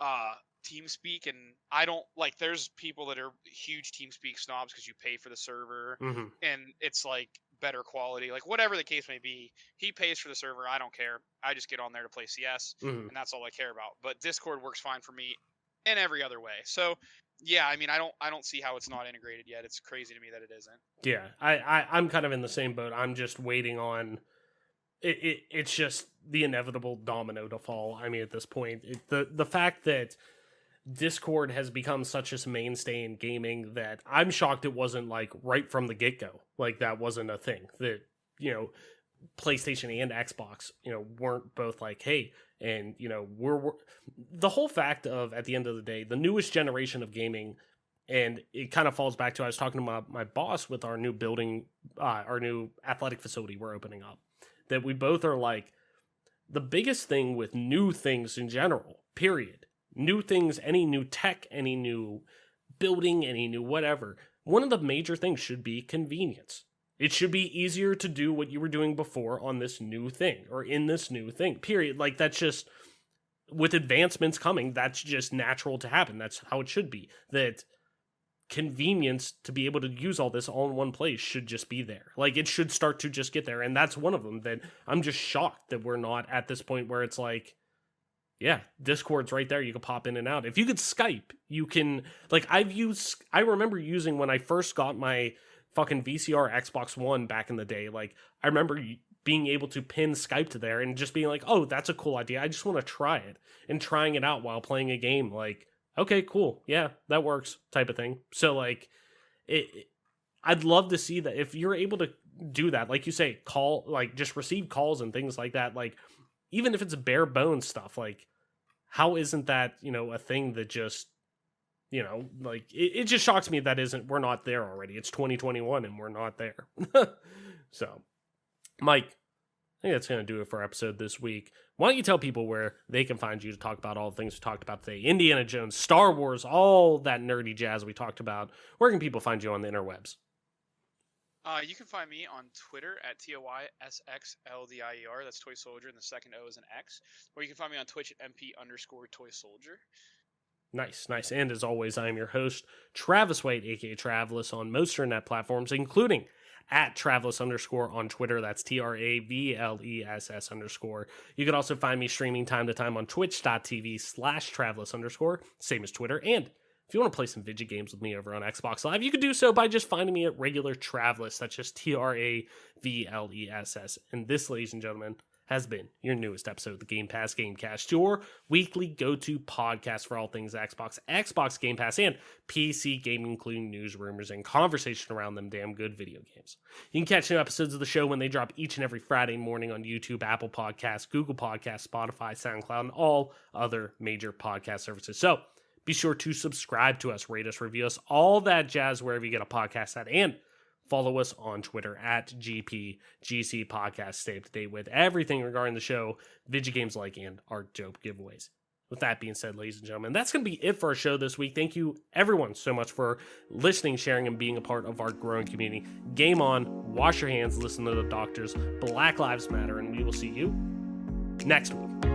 TeamSpeak, and I don't like, there's people that are huge TeamSpeak snobs because you pay for the server and it's like better quality, like whatever the case may be. He pays for the server, I don't care, I just get on there to play CS, and that's all I care about. But Discord works fine for me in every other way. So yeah, I mean, I don't see how it's not integrated yet. It's crazy to me that it isn't. Yeah, I'm kind of in the same boat. I'm just waiting on it's just the inevitable domino to fall. I mean, at this point, the fact that Discord has become such a mainstay in gaming that I'm shocked it wasn't like right from the get-go. Like that wasn't a thing that, PlayStation and Xbox, weren't both like, hey, and, we're the whole fact of, at the end of the day, the newest generation of gaming, and it kind of falls back to, I was talking to my boss with our new building, our new athletic facility we're opening up, that we both are like, the biggest thing with new things in general, period, new things, any new tech, any new building, any new whatever, one of the major things should be convenience. It should be easier to do what you were doing before on this new thing, or in this new thing, period. Like, that's just, with advancements coming, that's just natural to happen. That's how it should be. That convenience to be able to use all this all in one place should just be there. Like, it should start to just get there. And that's one of them that I'm just shocked that we're not at this point where it's like, yeah, Discord's right there. You can pop in and out. If you could Skype, you can, like, I remember using when I first got my fucking VCR Xbox One back in the day. Like, I remember being able to pin Skype to there and just being like, oh, that's a cool idea. I just want to try it, and trying it out while playing a game. Like, okay, cool. Yeah, that works, type of thing. So like, I'd love to see that if you're able to do that, like you say, call, like just receive calls and things like that. Like, even if it's bare bones stuff, like how isn't that, a thing that just, like it just shocks me that we're not there already. It's 2021 and we're not there. So, Mike, I think that's going to do it for our episode this week. Why don't you tell people where they can find you to talk about all the things we talked about today? Indiana Jones, Star Wars, all that nerdy jazz we talked about. Where can people find you on the interwebs? You can find me on Twitter at TOYSXLDIER. That's Toy Soldier, and the second O is an X. Or you can find me on Twitch at MP_Toy Soldier. Nice. And as always, I am your host, Travis White, aka Travelus, on most internet platforms, including at Travelus_ on Twitter. That's TRAVLESS_. You can also find me streaming time to time on twitch.tv/Travelus_, same as Twitter. And if you want to play some video games with me over on Xbox Live, you can do so by just finding me at regular Travelus. That's just TRAVLESS. And this, ladies and gentlemen, has been your newest episode of the Game Pass Gamecast, your weekly go-to podcast for all things Xbox, Xbox Game Pass, and PC gaming, including news, rumors, and conversation around them damn good video games. You can catch new episodes of the show when they drop each and every Friday morning on YouTube, Apple Podcasts, Google Podcasts, Spotify, SoundCloud, and all other major podcast services. So be sure to subscribe to us, rate us, review us, all that jazz wherever you get a podcast at, and follow us on Twitter at GPGC Podcast. Stay up to date with everything regarding the show, video games like, and our dope giveaways. With that being said, ladies and gentlemen, that's going to be it for our show this week. Thank you, everyone, so much for listening, sharing, and being a part of our growing community. Game on, wash your hands, listen to the doctors, Black Lives Matter, and we will see you next week.